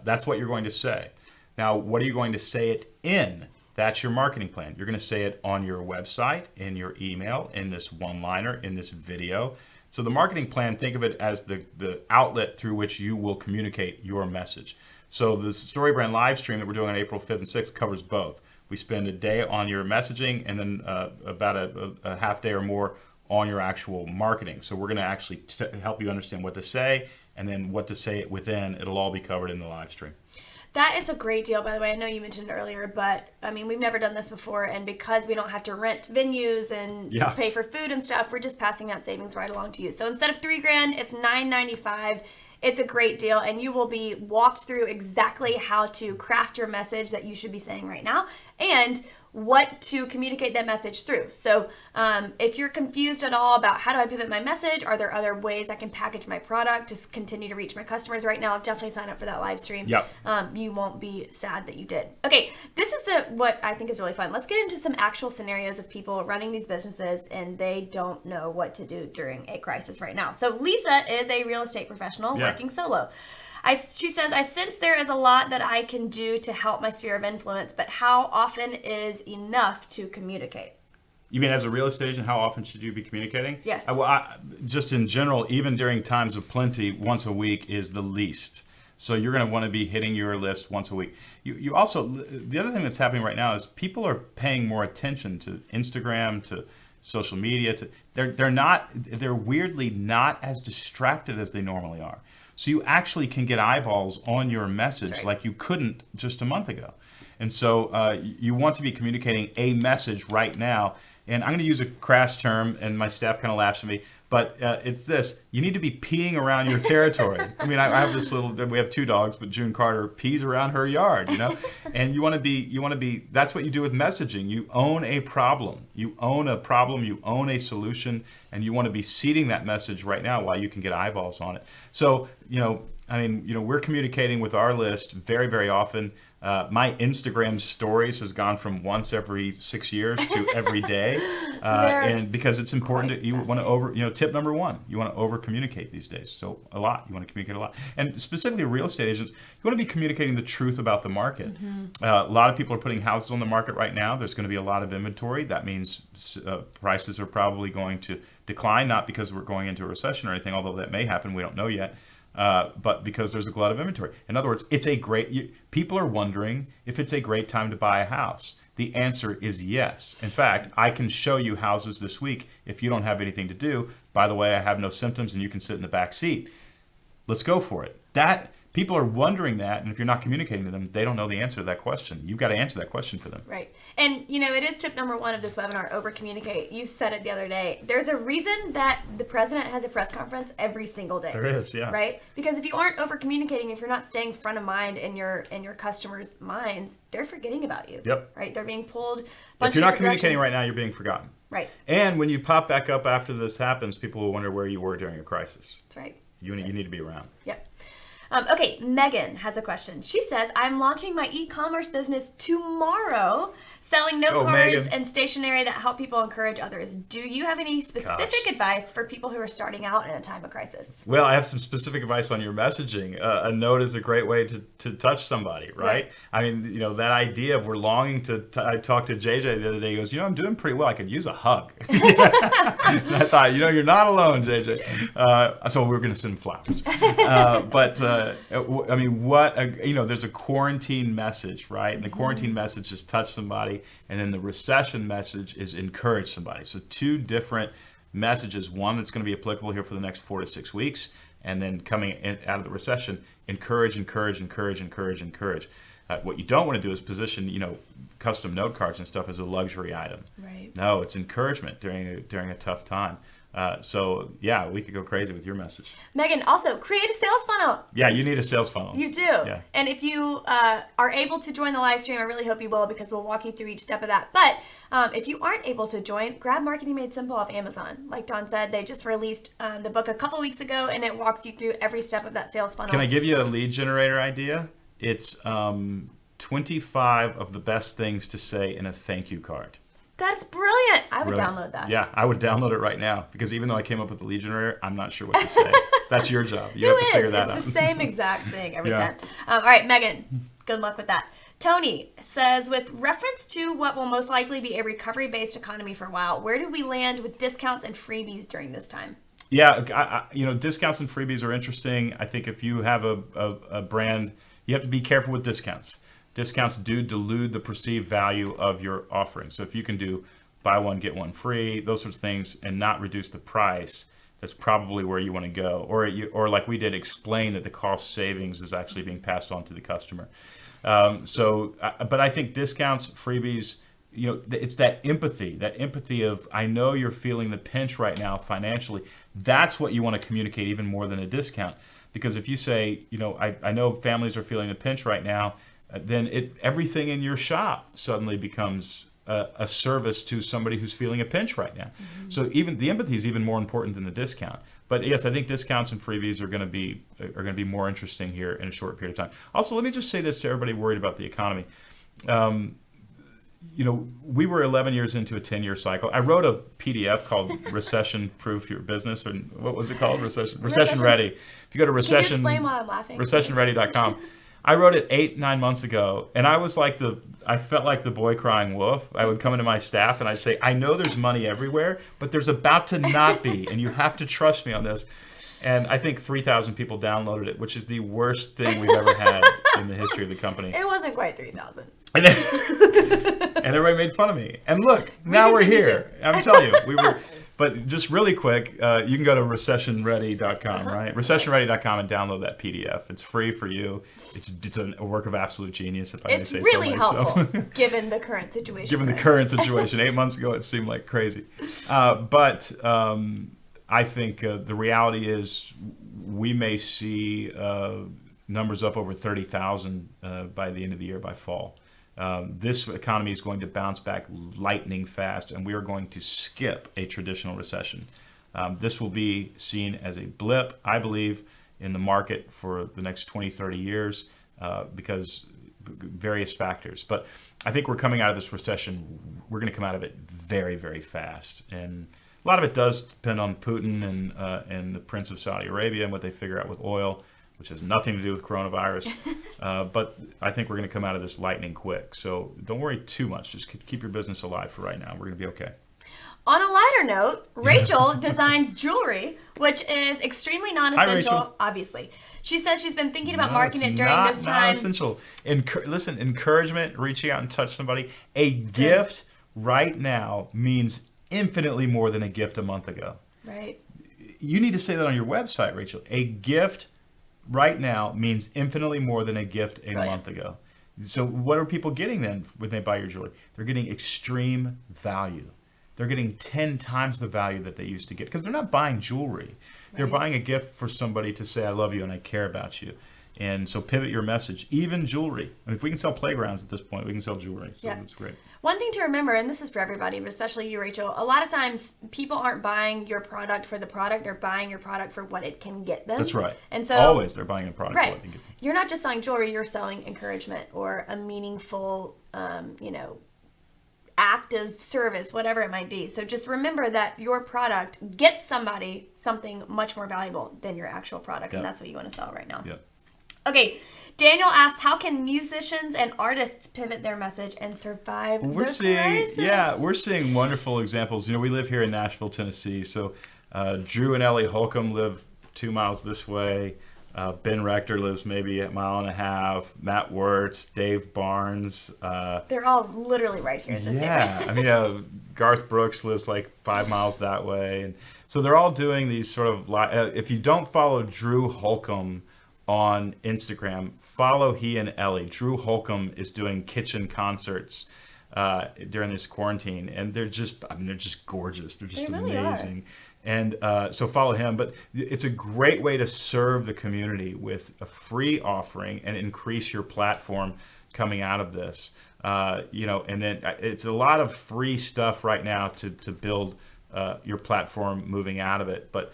That's what you're going to say. Now, what are you going to say it in? That's your marketing plan. You're going to say it on your website, in your email, in this one-liner, in this video. So the marketing plan, think of it as the outlet through which you will communicate your message. So the Story Brand live stream that we're doing on April 5th and 6th covers both. We spend a day on your messaging and then about a half day or more on your actual marketing. So we're going to actually help you understand what to say and then what to say it within. It'll all be covered in the live stream. That is a great deal, by the way. I know you mentioned earlier, but I mean, we've never done this before, and because we don't have to rent venues and pay for food and stuff, we're just passing that savings right along to you. So instead of $3,000, it's $995. It's a great deal, and you will be walked through exactly how to craft your message that you should be saying right now and what to communicate that message through. So if you're confused at all about how do I pivot my message, are there other ways I can package my product to continue to reach my customers right now, definitely sign up for that live stream. Yep. You won't be sad that you did. Okay, this is what I think is really fun. Let's get into some actual scenarios of people running these businesses and they don't know what to do during a crisis right now. So Lisa is a real estate professional working solo. She says, I sense there is a lot that I can do to help my sphere of influence, but how often is enough to communicate? You mean as a real estate agent, how often should you be communicating? Yes. Just in general, even during times of plenty, once a week is the least. So you're going to want to be hitting your list once a week. You also, the other thing that's happening right now is people are paying more attention to Instagram, to social media. They're weirdly not as distracted as they normally are. So you actually can get eyeballs on your message like you couldn't just a month ago. And so you want to be communicating a message right now. And I'm going to use a crass term, and my staff kind of laughs at me, but it's this. You need to be peeing around your territory. I mean, I have this we have 2 dogs, but June Carter pees around her yard, And you want to be, that's what you do with messaging. You own a problem. You own a problem, you own a solution, and you want to be seeding that message right now while you can get eyeballs on it. So, we're communicating with our list very, very often. My Instagram stories has gone from once every 6 years to every day, and because it's important you want to tip number 1, you want to over communicate these days. So you want to communicate a lot, and specifically real estate agents, you want to be communicating the truth about the market. A lot of people are putting houses on the market right now. There's going to be a lot of inventory. That means prices are probably going to decline, not because we're going into a recession or anything, although that may happen. We don't know yet. But because there's a glut of inventory. In other words, people are wondering if it's a great time to buy a house. The answer is yes. In fact, I can show you houses this week if you don't have anything to do. By the way, I have no symptoms and you can sit in the back seat. Let's go for it. People are wondering that, and if you're not communicating to them, they don't know the answer to that question. You've got to answer that question for them. Right. And, it is tip number 1 of this webinar, over-communicate. You said it the other day. There's a reason that the president has a press conference every single day. There is, yeah. Right? Because if you aren't over-communicating, if you're not staying front of mind in your customers' minds, they're forgetting about you. Yep. Right? They're being pulled. If you're not communicating right now, you're being forgotten. Right. And when you pop back up after this happens, people will wonder where you were during a crisis. That's right. You need to be around. Yep. Okay, Megan has a question. She says, I'm launching my e-commerce business tomorrow, selling note cards Megan. and stationery that help people encourage others. Do you have any specific advice for people who are starting out in a time of crisis? Well, I have some specific advice on your messaging. A note is a great way to touch somebody, right? I mean, that idea of we're longing to, I talked to JJ the other day. He goes, I'm doing pretty well. I could use a hug. And I thought, you're not alone, JJ. So we're going to send flowers. There's a quarantine message, right? And the quarantine message is touch somebody, and then the recession message is encourage somebody. So 2 different messages, one that's going to be applicable here for the next 4 to 6 weeks, and then coming out of the recession, encourage. What you don't want to do is position, custom note cards and stuff as a luxury item. Right. No, it's encouragement during a tough time. So yeah, we could go crazy with your message. Megan, also create a sales funnel. Yeah, you need a sales funnel. You do. Yeah. And if you are able to join the live stream, I really hope you will, because we'll walk you through each step of that. But if you aren't able to join, grab Marketing Made Simple off Amazon. Like Don said, they just released the book a couple weeks ago, and it walks you through every step of that sales funnel. Can I give you a lead generator idea? It's 25 of the best things to say in a thank you card. That's brilliant. I would Brilliant. download that. Yeah, I would download it right now, because even though I came up with the lead generator, I'm not sure what to say. That's your job. You have to figure that out. It's the same exact thing every Yeah. time. All right, Megan, good luck with that. Tony says, with reference to what will most likely be a recovery-based economy for a while, where do we land with discounts and freebies during this time? Yeah, discounts and freebies are interesting. I think if you have a brand, you have to be careful with discounts. Discounts do dilute the perceived value of your offering. So if you can do buy one, get one free, those sorts of things, and not reduce the price, that's probably where you want to go. Or like we did, explain that the cost savings is actually being passed on to the customer. But I think discounts, freebies, it's that empathy of, I know you're feeling the pinch right now financially. That's what you want to communicate even more than a discount. Because if you say, I know families are feeling the pinch right now, then everything in your shop suddenly becomes a service to somebody who's feeling a pinch right now. Mm-hmm. So even the empathy is even more important than the discount. But yes, I think discounts and freebies are going to be more interesting here in a short period of time. Also, let me just say this to everybody worried about the economy. We were 11 years into a 10-year cycle. I wrote a PDF called Recession Proof Your Business, or what was it called? Recession Ready. If you go to Can you explain why I'm laughing? recessionready.com. I wrote it 8-9 months ago, and I felt like the boy crying wolf. I would come into my staff and I'd say, I know there's money everywhere, but there's about to not be, and you have to trust me on this. And I think 3,000 people downloaded it, which is the worst thing we've ever had in the history of the company. It wasn't quite 3,000. And everybody made fun of me. And look, now we're here. I'm telling you, But just really quick, you can go to recessionready.com, right? Recessionready.com and download that PDF. It's free for you. It's a work of absolute genius, if I may say so myself. It's really helpful, given the current situation. Given the current situation. 8 months ago, it seemed like crazy. But I think the reality is we may see numbers up over 30,000 by the end of the year, by fall. This economy is going to bounce back lightning fast, and we are going to skip a traditional recession. This will be seen as a blip, I believe, in the market for the next 20, 30 years because various factors. But I think we're coming out of this recession, we're going to come out of it very, very fast. And a lot of it does depend on Putin and the Prince of Saudi Arabia and what they figure out with oil, which has nothing to do with coronavirus. But I think we're going to come out of this lightning quick. So don't worry too much. Just keep your business alive for right now. We're going to be okay. On a lighter note, Rachel designs jewelry, which is extremely non-essential, Hi, Rachel. Obviously. She says she's been thinking about marketing it during this time. Non-essential. Listen, encouragement, reaching out and touch somebody. A gift right now means infinitely more than a gift a month ago. Right. You need to say that on your website, Rachel. A gift right now means infinitely more than a gift a month ago. So what are people getting then when they buy your jewelry? They're getting extreme value. They're getting 10 times the value that they used to get because they're not buying jewelry. They're buying a gift for somebody to say, I love you and I care about you. And so pivot your message, even jewelry. And if we can sell playgrounds at this point, we can sell jewelry. So that's great. One thing to remember, and this is for everybody, but especially you, Rachel, a lot of times people aren't buying your product for the product. They're buying your product for what it can get them. That's right. And so always they're buying a product for what it can get them. You're not just selling jewelry, you're selling encouragement or a meaningful, act of service, whatever it might be. So just remember that your product gets somebody something much more valuable than your actual product. And that's what you want to sell right now. Yep. Okay, Daniel asked, how can musicians and artists pivot their message and survive the crisis? Yeah, we're seeing wonderful examples. We live here in Nashville, Tennessee. So Drew and Ellie Holcomb live 2 miles this way. Ben Rector lives maybe a mile and a half. Matt Wirtz, Dave Barnes. They're all literally right here. Garth Brooks lives like 5 miles that way. And so they're all doing these sort of, if you don't follow Drew Holcomb on Instagram. Follow he and Ellie. Drew Holcomb is doing kitchen concerts during this quarantine, and they're just gorgeous. They're just really amazing. And so follow him. But it's a great way to serve the community with a free offering and increase your platform coming out of this. And then it's a lot of free stuff right now to build your platform moving out of it. But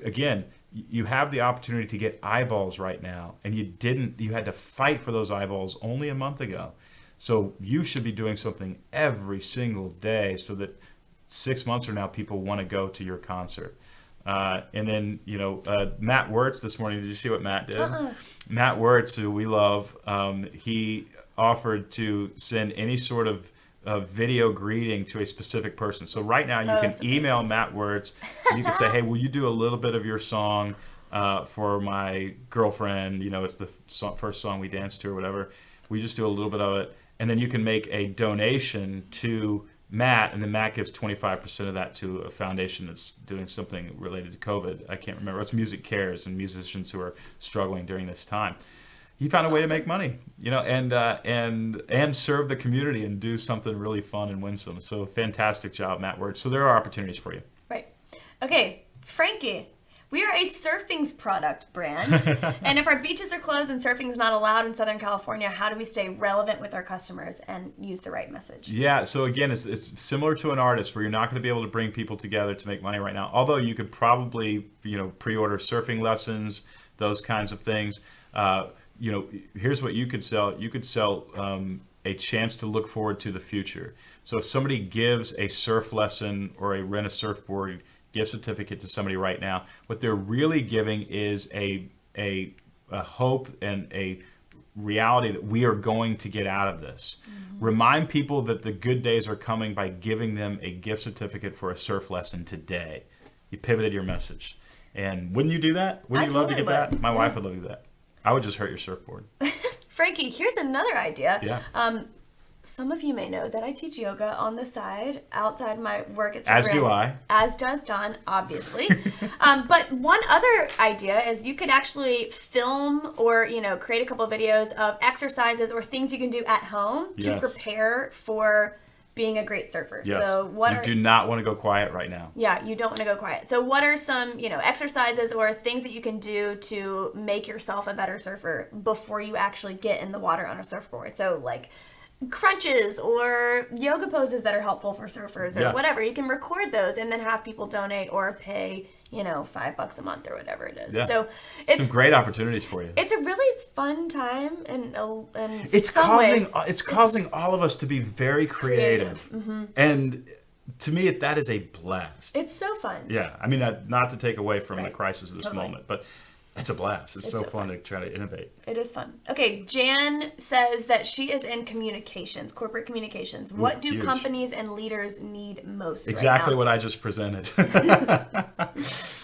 again, you have the opportunity to get eyeballs right now, and you had to fight for those eyeballs only a month ago. So you should be doing something every single day so that 6 months from now, people want to go to your concert. And then, Matt Wirtz this morning, did you see what Matt did? Matt Wirtz, who we love, he offered to send any sort of video greeting to a specific person. So right now you can email Matt Wirtz. You can say, hey, will you do a little bit of your song for my girlfriend? It's the first song we danced to or whatever. We just do a little bit of it. And then you can make a donation to Matt, and then Matt gives 25% of that to a foundation that's doing something related to COVID. I can't remember. It's Music Cares and musicians who are struggling during this time. He found a way to make money, and serve the community and do something really fun and winsome. So fantastic job, Matt Wirtz. So there are opportunities for you. Right. Okay, Frankie. We are a surfing's product brand, and if our beaches are closed and surfing is not allowed in Southern California, how do we stay relevant with our customers and use the right message? Yeah, so again, it's similar to an artist where you're not going to be able to bring people together to make money right now, although you could probably, pre-order surfing lessons, those kinds of things. Here's what you could sell. You could sell a chance to look forward to the future. So if somebody gives a surf lesson or a rent a surfboard gift certificate to somebody right now, what they're really giving is a hope and a reality that we are going to get out of this. Mm-hmm. Remind people that the good days are coming by giving them a gift certificate for a surf lesson today. You pivoted your message. And wouldn't you do that? Wouldn't you love to get that? My wife would love to do that. I would just hurt your surfboard. Frankie, here's another idea. Yeah. Some of you may know that I teach yoga on the side, outside my work at As do I. As does Don, obviously. But one other idea is you could actually film or, create a couple of videos of exercises or things you can do at home to prepare for being a great surfer. Yes. So you do not want to go quiet right now. Yeah, you don't want to go quiet. So what are some, exercises or things that you can do to make yourself a better surfer before you actually get in the water on a surfboard? So like crunches or yoga poses that are helpful for surfers or whatever. You can record those and then have people donate or pay, $5 a month or whatever it is. Yeah. So it's some great opportunities for you. It's a really fun time and it's causing all of us to be very creative. Mm-hmm. And to me, that is a blast. It's so fun. Yeah. I mean, not to take away from the crisis of this moment, but it's a blast. It's so fun to try to innovate. It is fun. Okay, Jan says that she is in communications, corporate communications. What do companies and leaders need most Exactly right now? what I just presented.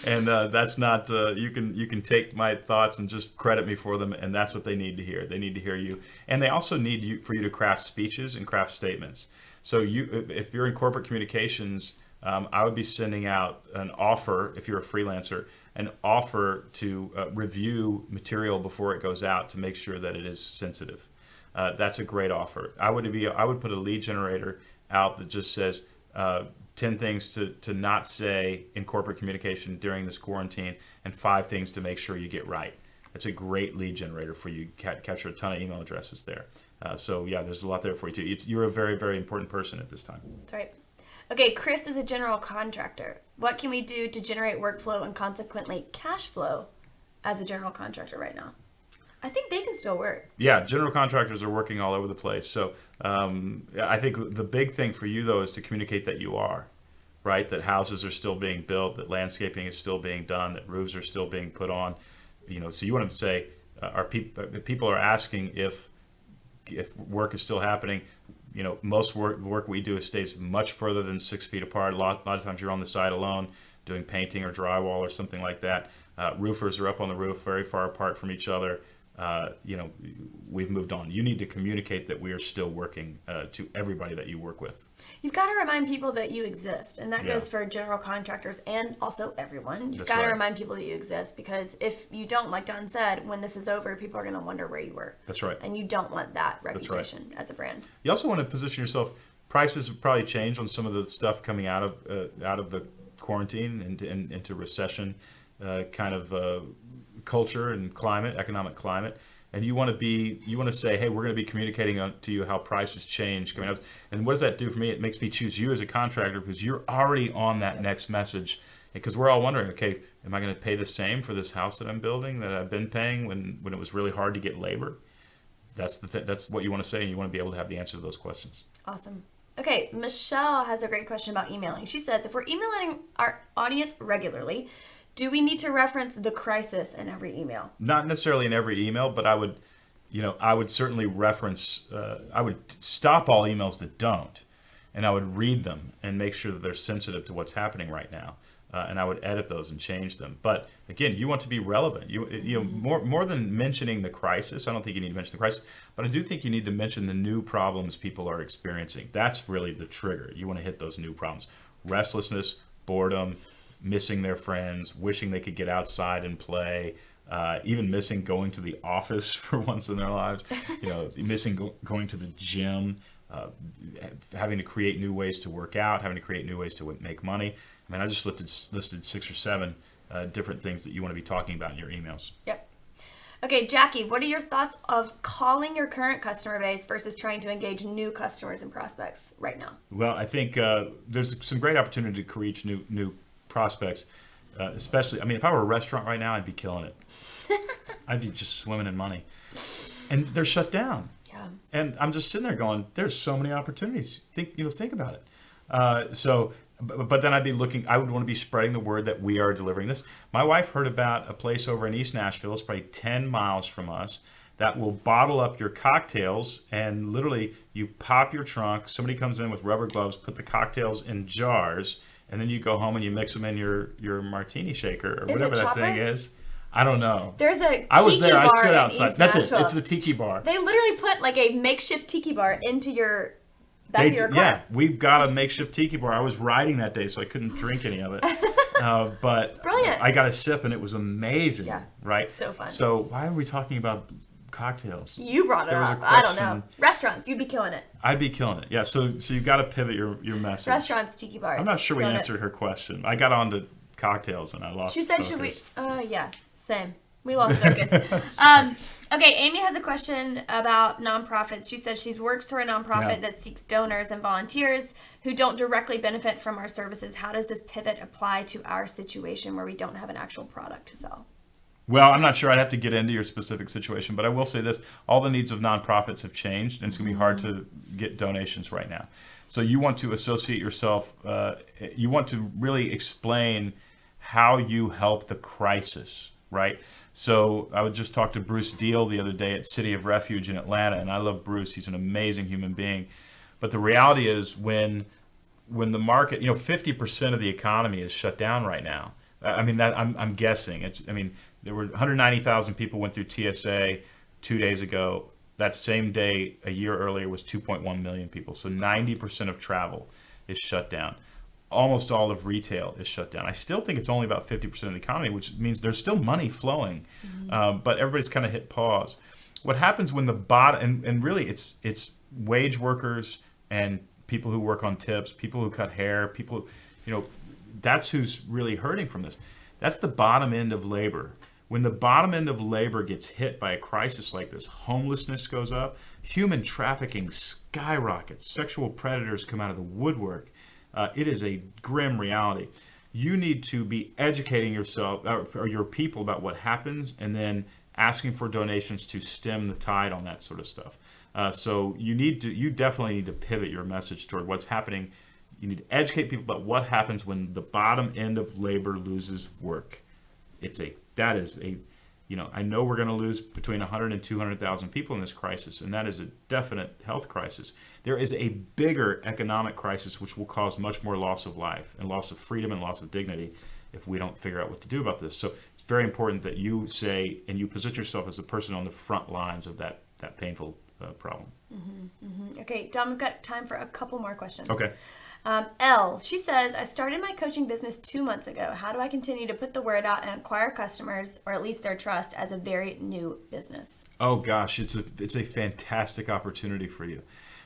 And that's not, you can take my thoughts and just credit me for them, and that's what they need to hear. They need to hear you. And they also need for you to craft speeches and craft statements. So if you're in corporate communications, I would be sending out an offer, if you're a freelancer, an offer to review material before it goes out to make sure that it is sensitive. That's a great offer. I would put a lead generator out that just says 10 things to not say in corporate communication during this quarantine and 5 things to make sure you get right. That's a great lead generator for you. Capture a ton of email addresses there. There's a lot there for you too. You're a very, very important person at this time. That's right. Okay, Chris is a general contractor. What can we do to generate workflow and consequently cash flow as a general contractor right now? I think they can still work. Yeah, general contractors are working all over the place. So I think the big thing for you, though, is to communicate that you are, right? That houses are still being built, that landscaping is still being done, that roofs are still being put on. So you want to say, people are asking if work is still happening. Most work we do stays much further than 6 feet apart. A lot of times you're on the side alone doing painting or drywall or something like that. Roofers are up on the roof very far apart from each other. we've moved on. You need to communicate that we are still working to everybody that you work with. You've got to remind people that you exist, and that goes for general contractors and also everyone. You've got to remind people that you exist, because if you don't, like Don said, when this is over, people are going to wonder where you were. That's right. And you don't want that reputation as a brand. You also want to position yourself. Prices have probably changed on some of the stuff coming out of the quarantine and into recession kind of culture and climate, economic climate. And you want to say, hey, we're going to be communicating to you how prices change coming out. And what does that do for me? It makes me choose you as a contractor, because you're already on that next message. Because we're all wondering, okay, am I going to pay the same for this house that I'm building that I've been paying when it was really hard to get labor? That's what you want to say, and you want to be able to have the answer to those questions. Awesome. Okay, Michelle has a great question about emailing. She says, if we're emailing our audience regularly, do we need to reference the crisis in every email? Not necessarily in every email, but I would certainly reference, I would stop all emails that don't, and I would read them and make sure that they're sensitive to what's happening right now. And I would edit those and change them. But again, you want to be relevant. More than mentioning the crisis, I don't think you need to mention the crisis, but I do think you need to mention the new problems people are experiencing. That's really the trigger. You want to hit those new problems. Restlessness, boredom, missing their friends, wishing they could get outside and play, even missing going to the office for once in their lives, missing going to the gym, having to create new ways to work out, having to create new ways to make money. I mean, I just listed 6 or 7 different things that you want to be talking about in your emails. Yep. Okay, Jackie, what are your thoughts of calling your current customer base versus trying to engage new customers and prospects right now? Well, I think there's some great opportunity to reach new prospects, especially, I mean, if I were a restaurant right now, I'd be killing it. I'd be just swimming in money. And they're shut down. Yeah. And I'm just sitting there going, there's so many opportunities. Think about it. But then I would want to be spreading the word that we are delivering this. My wife heard about a place over in East Nashville, it's probably 10 miles from us, that will bottle up your cocktails, and literally you pop your trunk, somebody comes in with rubber gloves, put the cocktails in jars, and then you go home and you mix them in your martini shaker or whatever that thing is. I don't know. There's a tiki I was there. bar I stood outside. East That's Nashville. it. It's the tiki bar. They literally put like a makeshift tiki bar into your back of your car. Yeah, we've got a makeshift tiki bar. I was riding that day, so I couldn't drink any of it. But it's brilliant. I got a sip, and it was amazing. Yeah, right? So fun. So why are we talking about cocktails? You brought it up. I don't know. Restaurants, you'd be killing it. I'd be killing it. Yeah, so you've got to pivot your message. Restaurants, tiki bars. I'm not sure we answered her question. I got on to cocktails, and I lost She said, focus. should we? Yeah, same. We lost focus. Okay, Amy has a question about nonprofits. She says she works for a nonprofit that seeks donors and volunteers who don't directly benefit from our services. How does this pivot apply to our situation where we don't have an actual product to sell? Well, I'm not sure. I'd have to get into your specific situation, but I will say this. All the needs of nonprofits have changed, and it's going to be hard to get donations right now. So you want to associate yourself, you want to really explain how you help the crisis, right? So I would just talk to Bruce Deal the other day at City of Refuge in Atlanta, and I love Bruce. He's an amazing human being. But the reality is when the market, 50% of the economy is shut down right now. I mean, that I'm guessing. There were 190,000 people went through TSA 2 days ago. That same day, a year earlier, was 2.1 million people. So 90% of travel is shut down. Almost all of retail is shut down. I still think it's only about 50% of the economy, which means there's still money flowing, but everybody's kind of hit pause. What happens when the bottom, and really it's wage workers and people who work on tips, people who cut hair, people, that's who's really hurting from this. That's the bottom end of labor. When the bottom end of labor gets hit by a crisis like this, homelessness goes up, human trafficking skyrockets, sexual predators come out of the woodwork. It is a grim reality. You need to be educating yourself or your people about what happens, and then asking for donations to stem the tide on that sort of stuff. So you definitely need to pivot your message toward what's happening. You need to educate people about what happens when the bottom end of labor loses work. I know we're going to lose between 100 and 200,000 people in this crisis, and that is a definite health crisis. There is a bigger economic crisis which will cause much more loss of life and loss of freedom and loss of dignity if we don't figure out what to do about this. So it's very important that you say and you position yourself as the person on the front lines of that painful problem. Okay, Dom, we've got time for a couple more questions. Okay. Elle, she says, I started my coaching business 2 months ago. How do I continue to put the word out and acquire customers, or at least their trust, as a very new business? Oh gosh, it's a fantastic opportunity for you,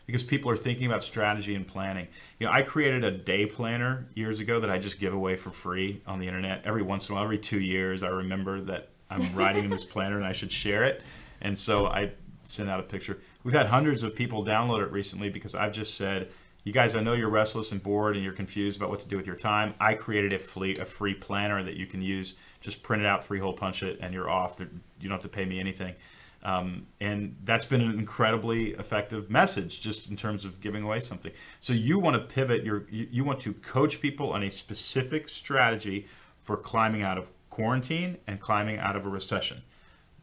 because people are thinking about strategy and planning. I created a day planner years ago that I just give away for free on the internet. Every once in a while, every 2 years, I remember that I'm writing in this planner and I should share it. And so I send out a picture. We've had hundreds of people download it recently because I've just said, you guys, I know you're restless and bored and you're confused about what to do with your time. I created a free planner that you can use. Just print it out, 3-hole punch it, and you're off. You don't have to pay me anything. And that's been an incredibly effective message just in terms of giving away something. So you want to pivot, you want to coach people on a specific strategy for climbing out of quarantine and climbing out of a recession.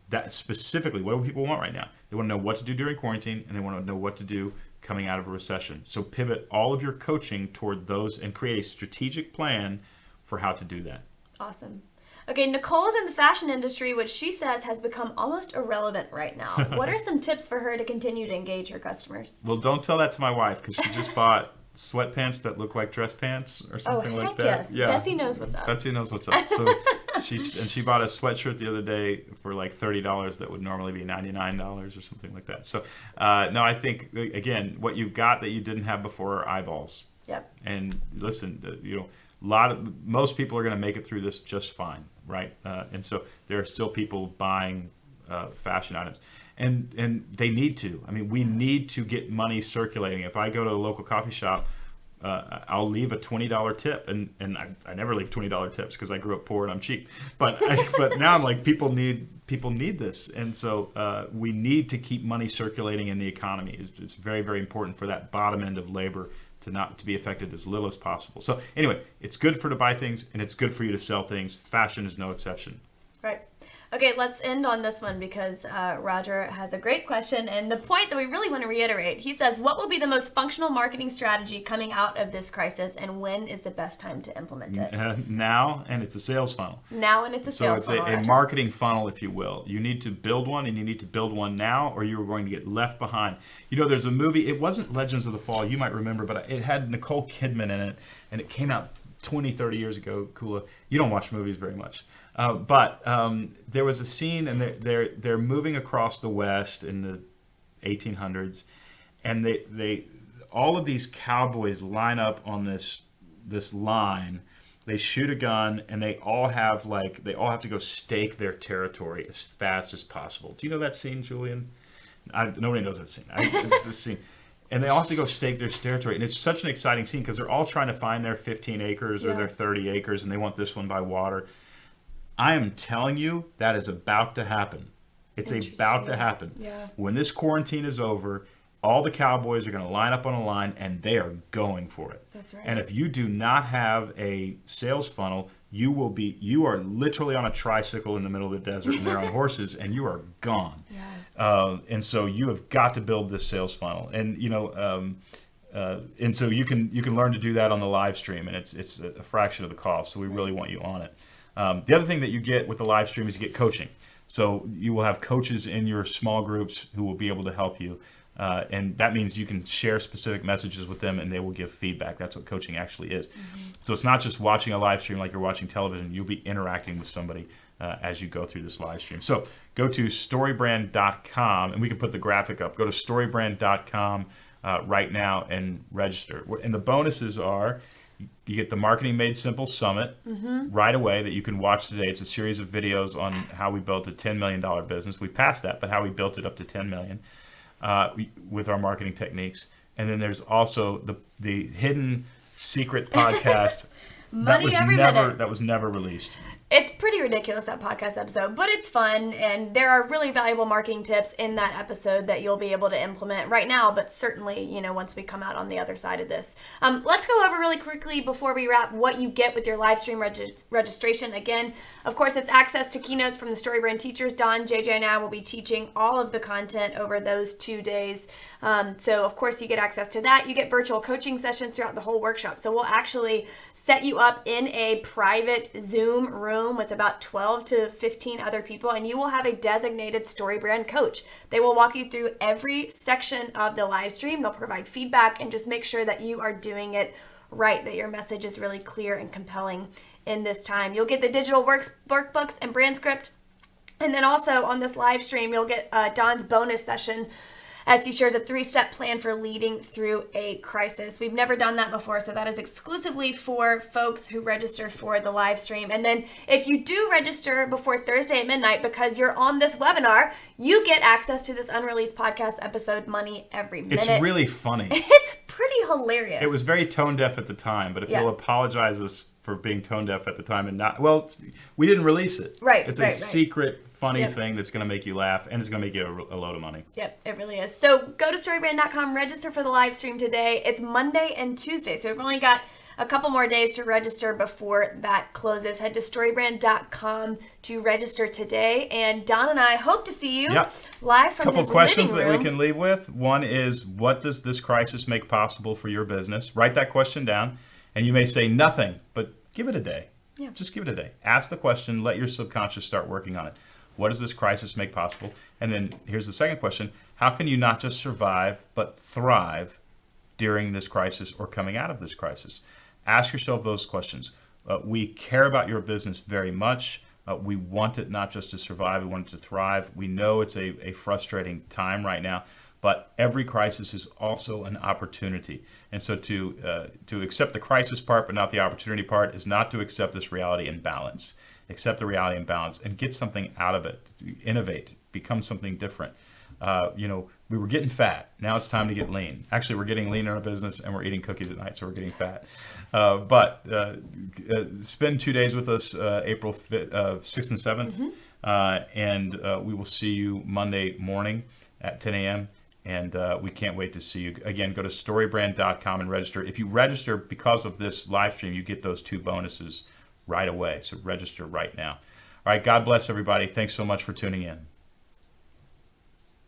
That specifically, what do people want right now? They want to know what to do during quarantine, and they want to know what to do coming out of a recession. So pivot all of your coaching toward those and create a strategic plan for how to do that. Awesome. Okay, Nicole's in the fashion industry, which she says has become almost irrelevant right now. What are some tips for her to continue to engage her customers? Well, don't tell that to my wife, because she just bought sweatpants that look like dress pants or something like that. Yes. Yeah. Betsy knows what's up. Betsy knows what's up. So she bought a sweatshirt the other day for like $30 that would normally be $99 or something like that. So no, I think again, what you've got that you didn't have before are eyeballs. Yep. And listen, most people are going to make it through this just fine, right? And so there are still people buying fashion items. And they need to. I mean, we need to get money circulating. If I go to a local coffee shop, I'll leave a $20 tip, and I never leave $20 tips because I grew up poor and I'm cheap. But now I'm like, people need this, and so we need to keep money circulating in the economy. It's very, very important for that bottom end of labor to be affected as little as possible. So anyway, it's good to buy things, and it's good for you to sell things. Fashion is no exception. Right. Okay, let's end on this one because Roger has a great question. And the point that we really want to reiterate, he says, what will be the most functional marketing strategy coming out of this crisis, and when is the best time to implement it? Now, and it's a sales funnel. Now, and it's a sales funnel. So it's a marketing funnel, if you will. You need to build one, and you need to build one now, or you're going to get left behind. There's a movie, it wasn't Legends of the Fall, you might remember, but it had Nicole Kidman in it, and it came out 20, 30 years ago. Kula, you don't watch movies very much. But there was a scene, and they're moving across the West in the 1800s, and they all of these cowboys line up on this line. They shoot a gun, and they all have to go stake their territory as fast as possible. Do you know that scene, Julian? Nobody knows that scene. It's this scene. And they all have to go stake their territory. And it's such an exciting scene because they're all trying to find their 15 acres or their 30 acres, and they want this one by water. I am telling you, that is about to happen. It's about to happen. Yeah. When this quarantine is over, all the cowboys are going to line up on a line, and they are going for it. That's right. And if you do not have a sales funnel, you are literally on a tricycle in the middle of the desert, and they're on horses, and you are gone. Yeah. And so you have got to build this sales funnel, and and so you can learn to do that on the live stream, and it's a fraction of the cost. So we really want you on it. The other thing that you get with the live stream is you get coaching. So you will have coaches in your small groups who will be able to help you. And that means you can share specific messages with them, and they will give feedback. That's what coaching actually is. Mm-hmm. So it's not just watching a live stream like you're watching television. You'll be interacting with somebody as you go through this live stream. So go to storybrand.com, and we can put the graphic up. Go to storybrand.com right now and register. And the bonuses are, you get the Marketing Made Simple Summit right away that you can watch today. It's a series of videos on how we built a $10 million business. We've passed that, but how we built it up to $10 million with our marketing techniques. And then there's also the hidden secret podcast that was never released. It's pretty ridiculous, that podcast episode, but it's fun, and there are really valuable marketing tips in that episode that you'll be able to implement right now, but certainly, once we come out on the other side of this. Let's go over really quickly before we wrap what you get with your live stream registration. Again, of course, it's access to keynotes from the StoryBrand teachers. Don, JJ, and I will be teaching all of the content over those 2 days. So, of course, you get access to that. You get virtual coaching sessions throughout the whole workshop. So we'll actually set you up in a private Zoom room room with about 12 to 15 other people, and you will have a designated StoryBrand coach. They will walk you through every section of the live stream. They'll provide feedback and just make sure that you are doing it right, that your message is really clear and compelling in this time. You'll get the digital workbooks and brand script. And then also on this live stream, you'll get Don's bonus session as he shares a 3-step plan for leading through a crisis. We've never done that before, so that is exclusively for folks who register for the live stream. And then if you do register before Thursday at midnight because you're on this webinar, you get access to this unreleased podcast episode, Money Every Minute. It's really funny. It's pretty hilarious. It was very tone deaf at the time, but if you'll apologize us for being tone deaf at the time and not, well, we didn't release it. Right. It's a secret, funny thing that's going to make you laugh, and it's going to make you a load of money. Yep, it really is. So go to storybrand.com, register for the live stream today. It's Monday and Tuesday, so we've only got a couple more days to register before that closes. Head to storybrand.com to register today. And Don and I hope to see you live from Couple his questions living that room. we can leave with. One is, what does this crisis make possible for your business? Write that question down, and you may say nothing, but give it a day. Yeah. Just give it a day. Ask the question. Let your subconscious start working on it. What does this crisis make possible? And then here's the second question. How can you not just survive, but thrive during this crisis or coming out of this crisis? Ask yourself those questions. We care about your business very much. We want it not just to survive, we want it to thrive. We know it's a frustrating time right now, but every crisis is also an opportunity. And so to accept the crisis part but not the opportunity part is not to accept this reality and balance. Accept the reality and balance and get something out of it. Innovate, become something different. We were getting fat. Now it's time to get lean. Actually, we're getting lean in our business, and we're eating cookies at night, so we're getting fat. But spend 2 days with us, April 6th and 7th, and we will see you Monday morning at 10 a.m., and we can't wait to see you. Again, go to storybrand.com and register. If you register because of this live stream, you get those 2 bonuses right away, so register right now. All right, God bless everybody. Thanks so much for tuning in.